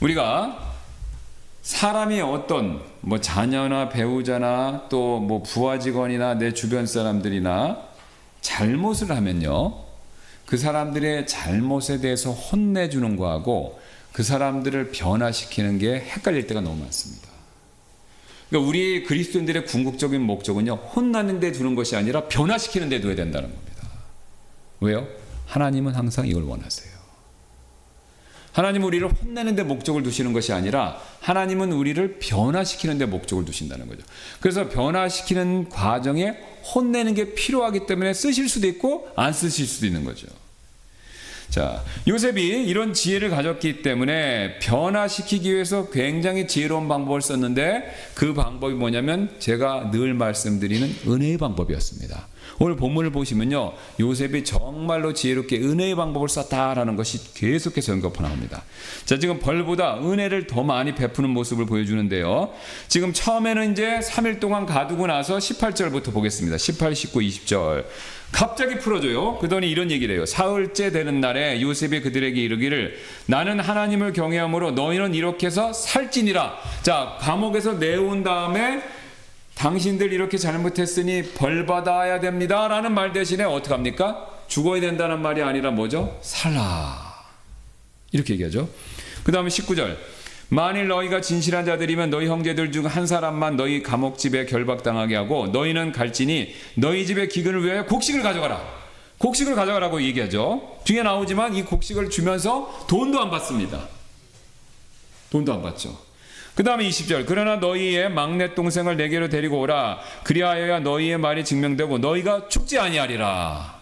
우리가 사람이 어떤 뭐 자녀나 배우자나 또 뭐 부하 직원이나 내 주변 사람들이나 잘못을 하면요, 그 사람들의 잘못에 대해서 혼내주는 거하고 그 사람들을 변화시키는 게 헷갈릴 때가 너무 많습니다. 그러니까 우리 그리스도인들의 궁극적인 목적은요, 혼나는 데 두는 것이 아니라 변화시키는 데 둬야 된다는 겁니다. 왜요? 하나님은 항상 이걸 원하세요. 하나님은 우리를 혼내는 데 목적을 두시는 것이 아니라 하나님은 우리를 변화시키는 데 목적을 두신다는 거죠. 그래서 변화시키는 과정에 혼내는 게 필요하기 때문에 쓰실 수도 있고 안 쓰실 수도 있는 거죠. 자, 요셉이 이런 지혜를 가졌기 때문에 변화시키기 위해서 굉장히 지혜로운 방법을 썼는데 그 방법이 뭐냐면 제가 늘 말씀드리는 은혜의 방법이었습니다. 오늘 본문을 보시면요, 요셉이 정말로 지혜롭게 은혜의 방법을 썼다라는 것이 계속해서 언급해 나옵니다. 자, 지금 벌보다 은혜를 더 많이 베푸는 모습을 보여주는데요. 지금 처음에는 이제 3일 동안 가두고 나서 18절부터 보겠습니다. 18, 19, 20절. 갑자기 풀어줘요. 그러더니 이런 얘기를 해요. 사흘째 되는 날에 요셉이 그들에게 이르기를 나는 하나님을 경외함으로 너희는 이렇게 해서 살찌니라. 자, 감옥에서 내온 다음에 당신들 이렇게 잘못했으니 벌 받아야 됩니다 라는 말 대신에 어떻게 합니까? 죽어야 된다는 말이 아니라 뭐죠? 살라, 이렇게 얘기하죠. 그 다음에 19절. 만일 너희가 진실한 자들이면 너희 형제들 중 한 사람만 너희 감옥집에 결박당하게 하고 너희는 갈지니 너희 집의 기근을 위하여 곡식을 가져가라. 곡식을 가져가라고 얘기하죠. 뒤에 나오지만 이 곡식을 주면서 돈도 안 받습니다. 돈도 안 받죠. 그 다음에 20절. 그러나 너희의 막내 동생을 내게로 데리고 오라. 그리하여야 너희의 말이 증명되고 너희가 죽지 아니하리라.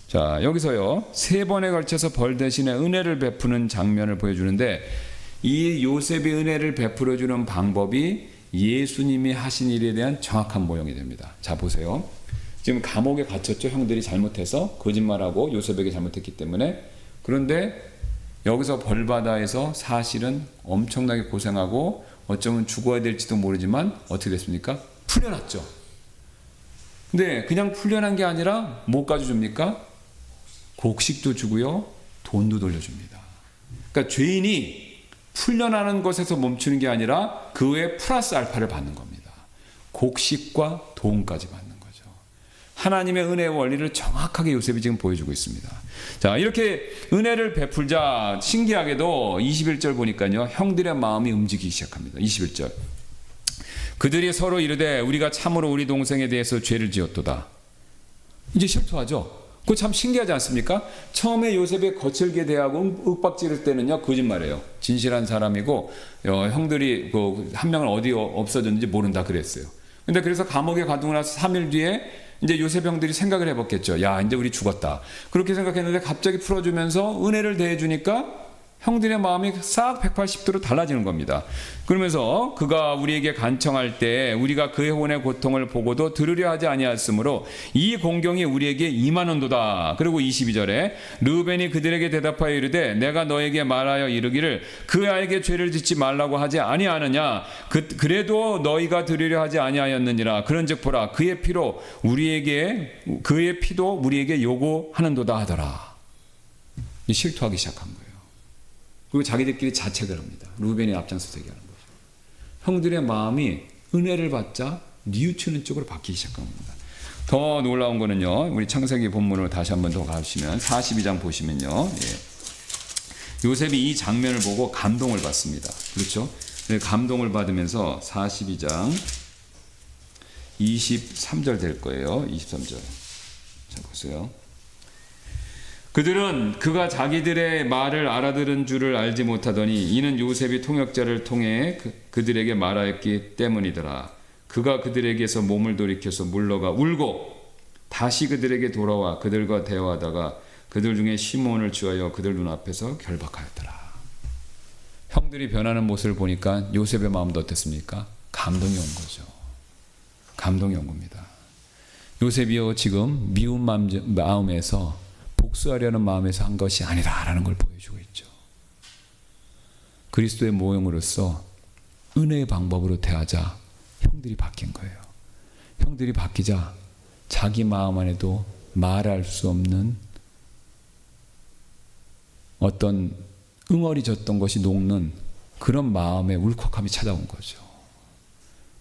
자, 여기서요, 3번에 걸쳐서 벌 대신에 은혜를 베푸는 장면을 보여주는데 이 요셉이 은혜를 베풀어주는 방법이 예수님이 하신 일에 대한 정확한 모형이 됩니다. 자, 보세요. 지금 감옥에 갇혔죠. 형들이 잘못해서 거짓말하고 요셉에게 잘못했기 때문에. 그런데 여기서 벌바다에서 사실은 엄청나게 고생하고 어쩌면 죽어야 될지도 모르지만 어떻게 됐습니까? 풀려났죠. 근데 그냥 풀려난 게 아니라 뭐까지 줍니까? 곡식도 주고요, 돈도 돌려줍니다. 그러니까 죄인이 풀려나는 것에서 멈추는 게 아니라 그 외에 플러스 알파를 받는 겁니다. 곡식과 돈까지 받는 거죠. 하나님의 은혜의 원리를 정확하게 요셉이 지금 보여주고 있습니다. 자, 이렇게 은혜를 베풀자 신기하게도 21절 보니까요, 형들의 마음이 움직이기 시작합니다. 21절. 그들이 서로 이르되 우리가 참으로 우리 동생에 대해서 죄를 지었도다. 이제 실토하죠. 그거 참 신기하지 않습니까? 처음에 요셉의 거칠게 대하고 윽박지를 때는요, 거짓말이에요. 진실한 사람이고 형들이 한 명은 어디 없어졌는지 모른다 그랬어요. 근데 그래서 감옥에 가두고 나서 3일 뒤에 이제 요셉 형들이 생각을 해봤겠죠. 야, 이제 우리 죽었다. 그렇게 생각했는데 갑자기 풀어주면서 은혜를 대해주니까 형들의 마음이 싹 180도로 달라지는 겁니다. 그러면서 그가 우리에게 간청할 때 우리가 그의 혼의 고통을 보고도 들으려 하지 아니하였으므로 이 공경이 우리에게 임하는도다. 그리고 22절에 르우벤이 그들에게 대답하여 이르되 내가 너에게 말하여 이르기를 그 아이에게 죄를 짓지 말라고 하지 아니하느냐. 그래도 너희가 들으려 하지 아니하였느니라. 그런즉 보라 그의 피도 우리에게 요구하는도다 하더라. 실토하기 시작한 거예요. 그리고 자기들끼리 자책을 합니다. 루벤이 앞장서서 얘기하는 거죠. 형들의 마음이 은혜를 받자 뉘우치는 쪽으로 바뀌기 시작한 겁니다. 더 놀라운 거는요, 우리 창세기 본문으로 다시 한번 더 가시면 42장 보시면요, 요셉이 이 장면을 보고 감동을 받습니다. 그렇죠? 감동을 받으면서 42장 23절 될 거예요. 23절. 자, 보세요. 그들은 그가 자기들의 말을 알아들은 줄을 알지 못하더니 이는 요셉이 통역자를 통해 그들에게 말하였기 때문이더라. 그가 그들에게서 몸을 돌이켜서 물러가 울고 다시 그들에게 돌아와 그들과 대화하다가 그들 중에 시몬을 취하여 그들 눈앞에서 결박하였더라. 형들이 변하는 모습을 보니까 요셉의 마음도 어땠습니까? 감동이 온 거죠. 감동이 온 겁니다. 요셉이요, 지금 미운 마음에서 복수하려는 마음에서 한 것이 아니다라는 걸 보여주고 있죠. 그리스도의 모형으로서 은혜의 방법으로 대하자 형들이 바뀐 거예요. 형들이 바뀌자 자기 마음 안에도 말할 수 없는 어떤 응어리졌던 것이 녹는 그런 마음의 울컥함이 찾아온 거죠.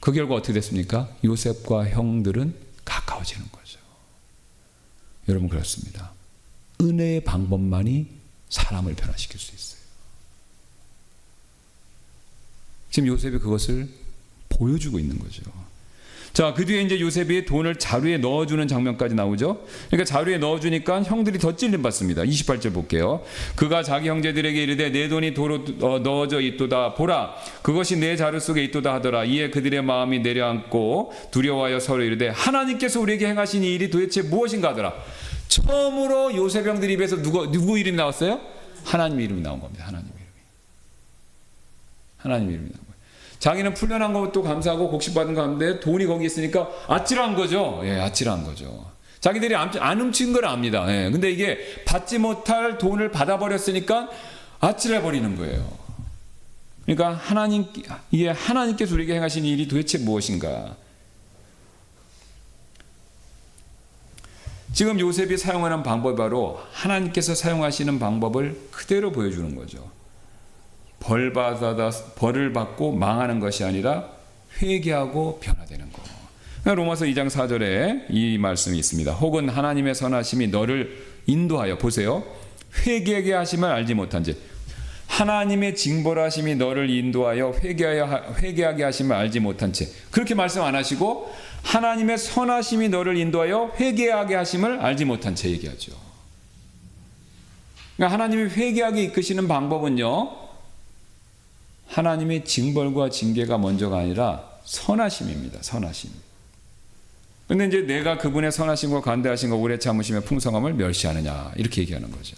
그 결과 어떻게 됐습니까? 요셉과 형들은 가까워지는 거죠. 여러분, 그렇습니다. 은혜의 방법만이 사람을 변화시킬 수 있어요. 지금 요셉이 그것을 보여주고 있는 거죠. 자, 그 뒤에 이제 요셉이 돈을 자루에 넣어주는 장면까지 나오죠. 그러니까 자루에 넣어주니까 형들이 더 찔림받습니다. 28절 볼게요. 그가 자기 형제들에게 이르되 내 돈이 도로 넣어져 있도다. 보라, 그것이 내 자루 속에 있도다 하더라. 이에 그들의 마음이 내려앉고 두려워하여 서로 이르되 하나님께서 우리에게 행하신 이 일이 도대체 무엇인가 하더라. 처음으로 요셉 형들 입에서 누구 이름이 나왔어요? 하나님 이름이 나온 겁니다. 하나님 이름이 나온 거예요. 자기는 풀려난 것도 감사하고 곡식받은 거 하는데 돈이 거기 있으니까 아찔한 거죠. 예, 아찔한 거죠. 자기들이 안 훔친 걸 압니다. 예, 근데 이게 받지 못할 돈을 받아버렸으니까 아찔해버리는 거예요. 그러니까 하나님께서 우리에게 행하신 일이 도대체 무엇인가? 지금 요셉이 사용하는 방법이 바로 하나님께서 사용하시는 방법을 그대로 보여주는 거죠. 벌을 받고 망하는 것이 아니라 회개하고 변화되는 거. 로마서 2장 4절에 이 말씀이 있습니다. 혹은 하나님의 선하심이 너를 인도하여, 보세요, 회개하게 하심을 알지 못한지. 하나님의 징벌하심이 너를 인도하여 회개하게 하심을 알지 못한 채, 그렇게 말씀 안 하시고 하나님의 선하심이 너를 인도하여 회개하게 하심을 알지 못한 채 얘기하죠. 그러니까 하나님이 회개하게 이끄시는 방법은요, 하나님의 징벌과 징계가 먼저가 아니라 선하심입니다. 선하심. 그런데 이제 내가 그분의 선하심과 관대하심과 오래 참으심의 풍성함을 멸시하느냐, 이렇게 얘기하는 거죠.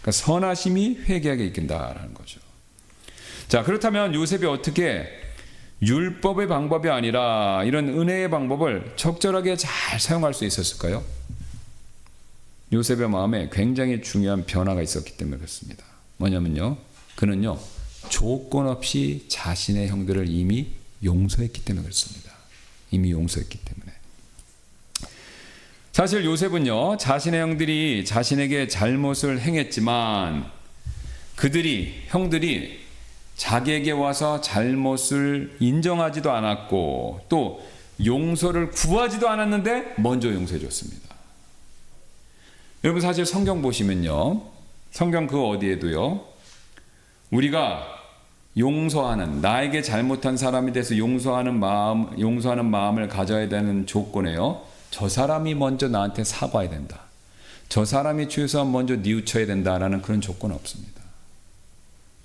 그러니까 선하심이 회개하게 이끈다라는 거죠. 자, 그렇다면 요셉이 어떻게 율법의 방법이 아니라 이런 은혜의 방법을 적절하게 잘 사용할 수 있었을까요? 요셉의 마음에 굉장히 중요한 변화가 있었기 때문에 그렇습니다. 뭐냐면요, 그는요 조건 없이 자신의 형들을 이미 용서했기 때문에 그렇습니다. 이미 용서했기 때문에. 사실 요셉은요, 자신의 형들이 자신에게 잘못을 행했지만 형들이 자기에게 와서 잘못을 인정하지도 않았고 또 용서를 구하지도 않았는데 먼저 용서해 줬습니다. 여러분, 사실 성경 보시면요, 성경 그 어디에도요, 우리가 용서하는, 나에게 잘못한 사람에 대해서 용서하는 마음을 가져야 되는 조건에요, 저 사람이 먼저 나한테 사과해야 된다, 저 사람이 최소한 먼저 뉘우쳐야 된다라는 그런 조건은 없습니다.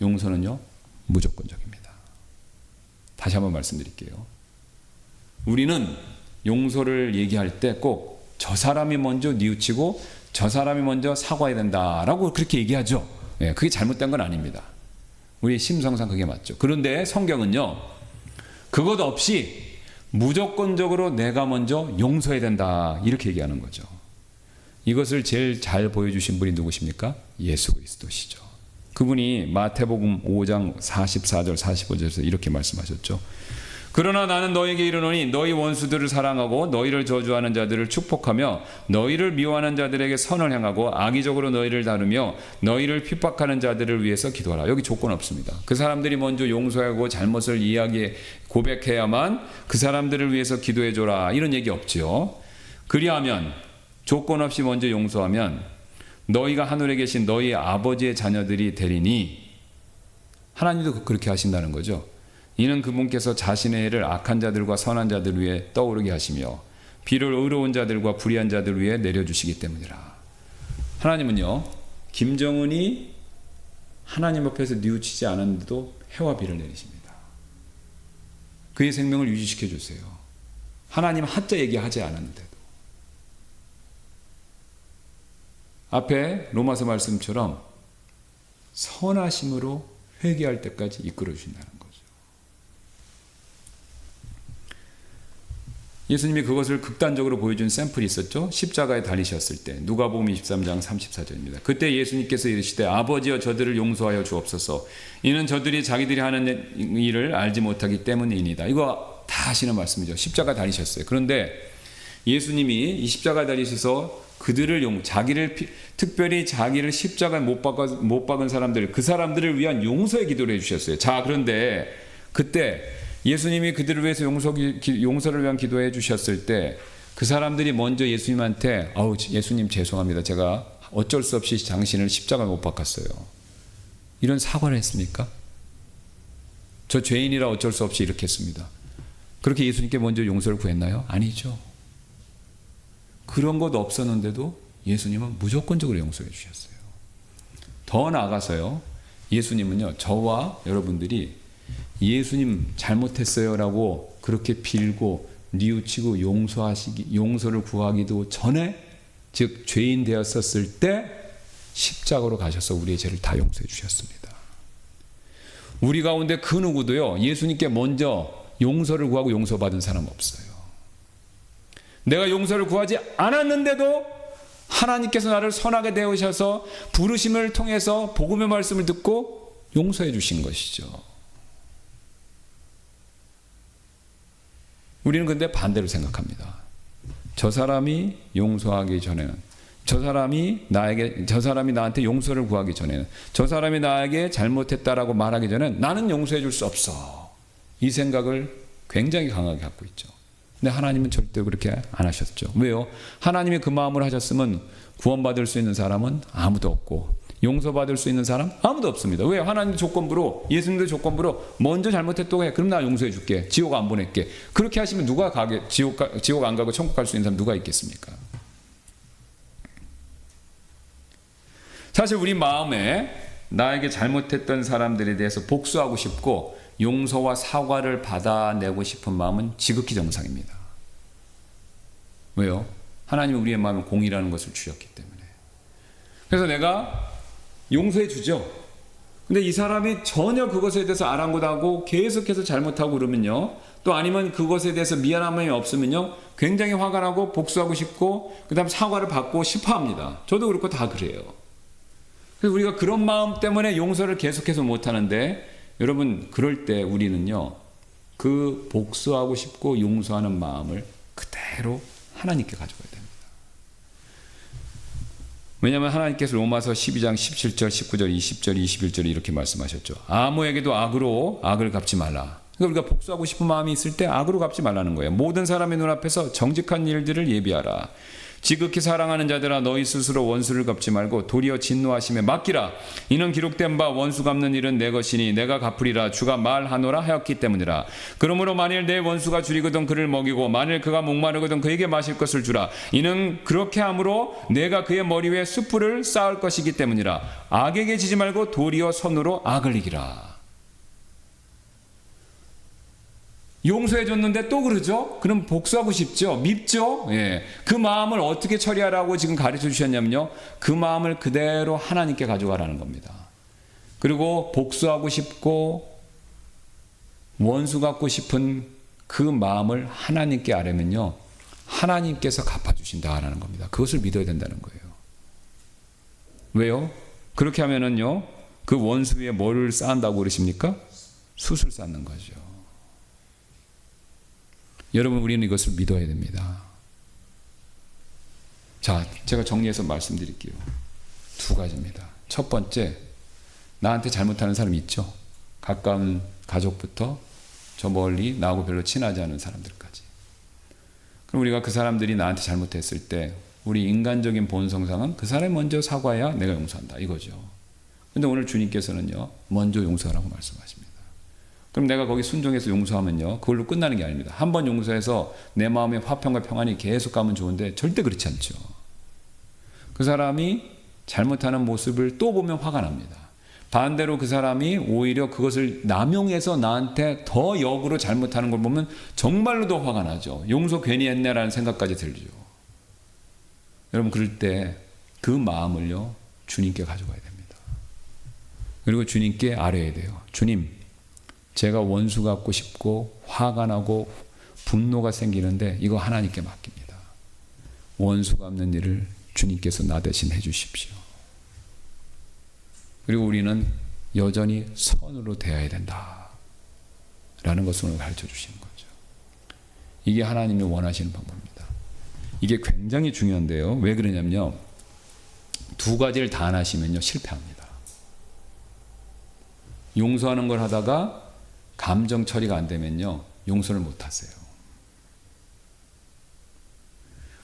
용서는요 무조건적입니다. 다시 한번 말씀드릴게요. 우리는 용서를 얘기할 때 꼭 저 사람이 먼저 뉘우치고 저 사람이 먼저 사과해야 된다라고 그렇게 얘기하죠. 예, 그게 잘못된 건 아닙니다. 우리 심성상 그게 맞죠. 그런데 성경은요, 그것 없이 무조건적으로 내가 먼저 용서해야 된다, 이렇게 얘기하는 거죠. 이것을 제일 잘 보여주신 분이 누구십니까? 예수 그리스도시죠. 그분이 마태복음 5장 44절 45절에서 이렇게 말씀하셨죠. 그러나 나는 너에게 이르노니 너희 원수들을 사랑하고 너희를 저주하는 자들을 축복하며 너희를 미워하는 자들에게 선을 행하고 악의적으로 너희를 다루며 너희를 핍박하는 자들을 위해서 기도하라. 여기 조건 없습니다. 그 사람들이 먼저 용서하고 잘못을 고백해야만 그 사람들을 위해서 기도해줘라, 이런 얘기 없죠. 그리하면, 조건 없이 먼저 용서하면 너희가 하늘에 계신 너희 아버지의 자녀들이 되리니 하나님도 그렇게 하신다는 거죠. 이는 그분께서 자신의 해를 악한 자들과 선한 자들 위에 떠오르게 하시며 비를 의로운 자들과 불의한 자들 위에 내려주시기 때문이라. 하나님은요, 김정은이 하나님 앞에서 뉘우치지 않았는데도 해와 비를 내리십니다. 그의 생명을 유지시켜 주세요. 하나님 한자 얘기하지 않았는데도. 앞에 로마서 말씀처럼 선하심으로 회개할 때까지 이끌어 주신다는 거죠. 예수님이 그것을 극단적으로 보여준 샘플이 있었죠. 십자가에 달리셨을 때 누가복음 23장 34절입니다. 그때 예수님께서 이르시되 아버지여 저들을 용서하여 주옵소서. 이는 저들이 자기들이 하는 일을 알지 못하기 때문이니이다. 이거 다 하시는 말씀이죠. 십자가 달리셨어요. 그런데 예수님이 이 십자가 달리셔서 그들을 특별히 자기를 십자가에 못 박은 사람들, 그 사람들을 위한 용서의 기도를 해주셨어요. 자, 그런데 그때 예수님이 그들을 위해서 용서를 위한 기도해 주셨을 때 그 사람들이 먼저 예수님한테 예수님 죄송합니다. 제가 어쩔 수 없이 당신을 십자가에 못 박았어요. 이런 사과를 했습니까? 저 죄인이라 어쩔 수 없이 이렇게 했습니다. 그렇게 예수님께 먼저 용서를 구했나요? 아니죠. 그런 것 없었는데도 예수님은 무조건적으로 용서해 주셨어요. 더 나아가서요, 예수님은요, 저와 여러분들이 예수님 잘못했어요 라고 그렇게 빌고 뉘우치고 용서를 구하기도 전에, 즉 죄인 되었었을 때 십자가로 가셔서 우리의 죄를 다 용서해 주셨습니다. 우리 가운데 그 누구도요, 예수님께 먼저 용서를 구하고 용서받은 사람 없어요. 내가 용서를 구하지 않았는데도 하나님께서 나를 선하게 대우셔서 부르심을 통해서 복음의 말씀을 듣고 용서해 주신 것이죠. 우리는 근데 반대로 생각합니다. 저 사람이 용서하기 전에는, 저 사람이 나한테 용서를 구하기 전에는, 저 사람이 나에게 잘못했다라고 말하기 전에는 나는 용서해 줄 수 없어. 이 생각을 굉장히 강하게 갖고 있죠. 근데 하나님은 절대 그렇게 안 하셨죠. 왜요? 하나님이 그 마음을 하셨으면 구원받을 수 있는 사람은 아무도 없고 용서받을 수 있는 사람 아무도 없습니다. 왜요? 하나님 조건부로, 예수님도 조건부로 먼저 잘못했다고 해. 그럼 나 용서해 줄게. 지옥 안 보낼게. 그렇게 하시면 누가 지옥 안 가고 천국 갈 수 있는 사람 누가 있겠습니까? 사실 우리 마음에 나에게 잘못했던 사람들에 대해서 복수하고 싶고 용서와 사과를 받아내고 싶은 마음은 지극히 정상입니다. 왜요? 하나님은 우리의 마음에 공의라는 것을 주셨기 때문에. 그래서 내가 용서해 주죠. 근데 이 사람이 전혀 그것에 대해서 아랑곳하고 계속해서 잘못하고 그러면요, 또 아니면 그것에 대해서 미안함이 없으면요, 굉장히 화가 나고 복수하고 싶고 그 다음 사과를 받고 싶어 합니다. 저도 그렇고 다 그래요. 그래서 우리가 그런 마음 때문에 용서를 계속해서 못하는데, 여러분 그럴 때 우리는요, 그 복수하고 싶고 용서하는 마음을 그대로 하나님께 가져가야 됩니다. 왜냐하면 하나님께서 로마서 12장 17절, 19절, 20절, 21절에 이렇게 말씀하셨죠. 아무에게도 악으로 악을 갚지 말라. 그러니까 우리가 복수하고 싶은 마음이 있을 때 악으로 갚지 말라는 거예요. 모든 사람의 눈앞에서 정직한 일들을 예비하라. 지극히 사랑하는 자들아, 너희 스스로 원수를 갚지 말고 도리어 진노하심에 맡기라. 이는 기록된 바 원수 갚는 일은 내 것이니 내가 갚으리라 주가 말하노라 하였기 때문이라. 그러므로 만일 내 원수가 줄이거든 그를 먹이고 만일 그가 목마르거든 그에게 마실 것을 주라. 이는 그렇게 함으로 내가 그의 머리 위에 숯불을 쌓을 것이기 때문이라. 악에게 지지 말고 도리어 선으로 악을 이기라. 용서해 줬는데 또 그러죠? 그럼 복수하고 싶죠? 밉죠? 예. 그 마음을 어떻게 처리하라고 지금 가르쳐 주셨냐면요, 그 마음을 그대로 하나님께 가져가라는 겁니다. 그리고 복수하고 싶고 원수 갖고 싶은 그 마음을 하나님께 아뢰면요, 하나님께서 갚아주신다라는 겁니다. 그것을 믿어야 된다는 거예요. 왜요? 그렇게 하면은요, 그 원수 위에 뭐를 쌓는다고 그러십니까? 숯을 쌓는 거죠. 여러분, 우리는 이것을 믿어야 됩니다. 자, 제가 정리해서 말씀드릴게요. 두 가지입니다. 첫 번째, 나한테 잘못하는 사람이 있죠. 가까운 가족부터 저 멀리 나하고 별로 친하지 않은 사람들까지. 그럼 우리가 그 사람들이 나한테 잘못했을 때 우리 인간적인 본성상은 그 사람이 먼저 사과해야 내가 용서한다, 이거죠. 근데 오늘 주님께서는요, 먼저 용서하라고 말씀하십니다. 그럼 내가 거기 순종해서 용서하면요, 그걸로 끝나는 게 아닙니다. 한 번 용서해서 내 마음에 화평과 평안이 계속 가면 좋은데 절대 그렇지 않죠. 그 사람이 잘못하는 모습을 또 보면 화가 납니다. 반대로 그 사람이 오히려 그것을 남용해서 나한테 더 역으로 잘못하는 걸 보면 정말로 더 화가 나죠. 용서 괜히 했네라는 생각까지 들죠. 여러분, 그럴 때 그 마음을요, 주님께 가져가야 됩니다. 그리고 주님께 아뢰야 돼요. 주님, 제가 원수 갚고 싶고 화가 나고 분노가 생기는데 이거 하나님께 맡깁니다. 원수 갚는 일을 주님께서 나 대신 해주십시오. 그리고 우리는 여전히 선으로 대해야 된다 라는 것을 오늘 가르쳐 주시는 거죠. 이게 하나님이 원하시는 방법입니다. 이게 굉장히 중요한데요. 왜 그러냐면요, 두 가지를 다 안 하시면요, 실패합니다. 용서하는 걸 하다가 감정 처리가 안 되면요, 용서를 못 하세요.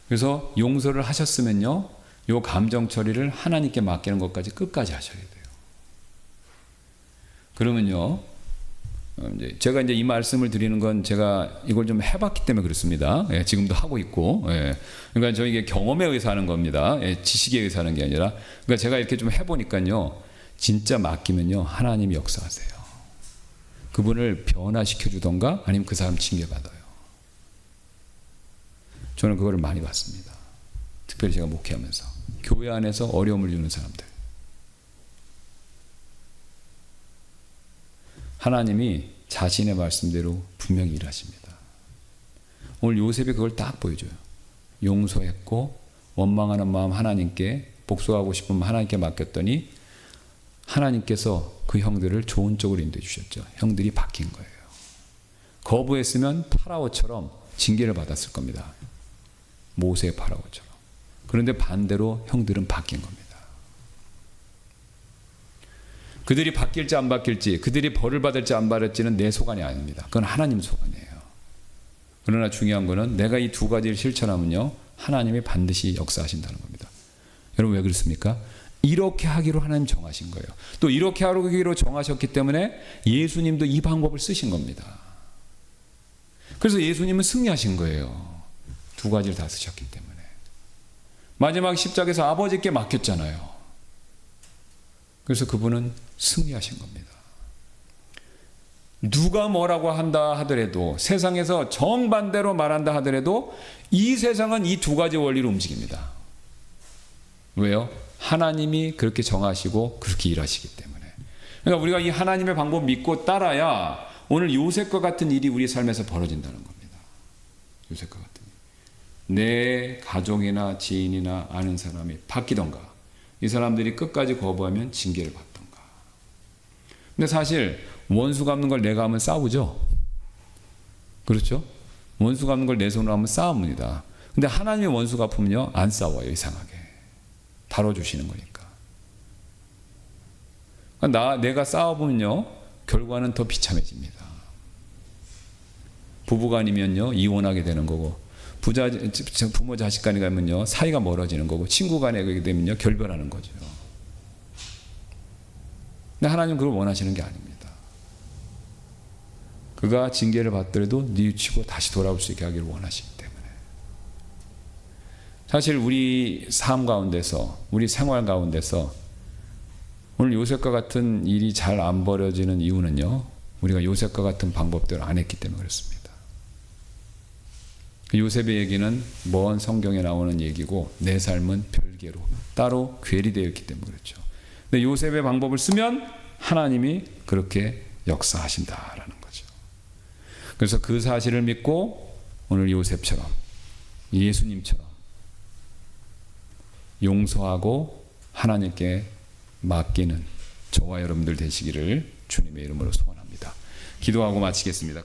그래서 용서를 하셨으면요, 요 감정 처리를 하나님께 맡기는 것까지 끝까지 하셔야 돼요. 그러면요, 제가 이제 이 말씀을 드리는 건 제가 이걸 좀 해봤기 때문에 그렇습니다. 예, 지금도 하고 있고, 예. 그러니까 저 이게 경험에 의해서 하는 겁니다. 예, 지식에 의해서 하는 게 아니라, 그러니까 제가 이렇게 좀 해보니까요, 진짜 맡기면요, 하나님이 역사하세요. 그분을 변화시켜 주던가 아니면 그 사람 징계받아요. 저는 그거를 많이 봤습니다. 특별히 제가 목회하면서 교회 안에서 어려움을 주는 사람들, 하나님이 자신의 말씀대로 분명히 일하십니다. 오늘 요셉이 그걸 딱 보여줘요. 용서했고 원망하는 마음 하나님께, 복수하고 싶으면 하나님께 맡겼더니 하나님께서 그 형들을 좋은 쪽으로 인도해 주셨죠. 형들이 바뀐 거예요. 거부했으면 파라오처럼 징계를 받았을 겁니다. 모세의 파라오처럼. 그런데 반대로 형들은 바뀐 겁니다. 그들이 바뀔지 안 바뀔지, 그들이 벌을 받을지 안 받을지는 내 소관이 아닙니다. 그건 하나님 소관이에요. 그러나 중요한 거는 내가 이 두 가지를 실천하면요, 하나님이 반드시 역사하신다는 겁니다. 여러분, 왜 그렇습니까? 이렇게 하기로 하나님 정하신 거예요. 또 이렇게 하기로 정하셨기 때문에 예수님도 이 방법을 쓰신 겁니다. 그래서 예수님은 승리하신 거예요. 두 가지를 다 쓰셨기 때문에. 마지막 십자가에서 아버지께 맡겼잖아요. 그래서 그분은 승리하신 겁니다. 누가 뭐라고 한다 하더라도, 세상에서 정반대로 말한다 하더라도 이 세상은 이 두 가지 원리로 움직입니다. 왜요? 하나님이 그렇게 정하시고 그렇게 일하시기 때문에. 그러니까 우리가 이 하나님의 방법 믿고 따라야 오늘 요셉과 같은 일이 우리 삶에서 벌어진다는 겁니다. 요셉과 같은 일. 내 가족이나 지인이나 아는 사람이 바뀌던가, 이 사람들이 끝까지 거부하면 징계를 받던가. 근데 사실 원수 갚는 걸 내가 하면 싸우죠. 그렇죠? 원수 갚는 걸 내 손으로 하면 싸웁니다. 근데 하나님의 원수 갚으면요, 안 싸워요. 이상하게 다뤄주시는 거니까. 내가 싸워보면요, 결과는 더 비참해집니다. 부부간이면요, 이혼하게 되는 거고, 부모 자식 간에 가면요, 사이가 멀어지는 거고, 친구 간에 가게 되면요, 결별하는 거죠. 근데 하나님은 그걸 원하시는 게 아닙니다. 그가 징계를 받더라도 뉘우치고 다시 돌아올 수 있게 하기를 원하시기 때문에. 사실 우리 삶 가운데서, 우리 생활 가운데서 오늘 요셉과 같은 일이 잘 안 벌어지는 이유는요, 우리가 요셉과 같은 방법대로 안 했기 때문에 그렇습니다. 요셉의 얘기는 먼 성경에 나오는 얘기고 내 삶은 별개로 따로 괴리되어 있기 때문에 그렇죠. 근데 요셉의 방법을 쓰면 하나님이 그렇게 역사하신다라는 거죠. 그래서 그 사실을 믿고 오늘 요셉처럼, 예수님처럼 용서하고 하나님께 맡기는 저와 여러분들 되시기를 주님의 이름으로 소원합니다. 기도하고 마치겠습니다.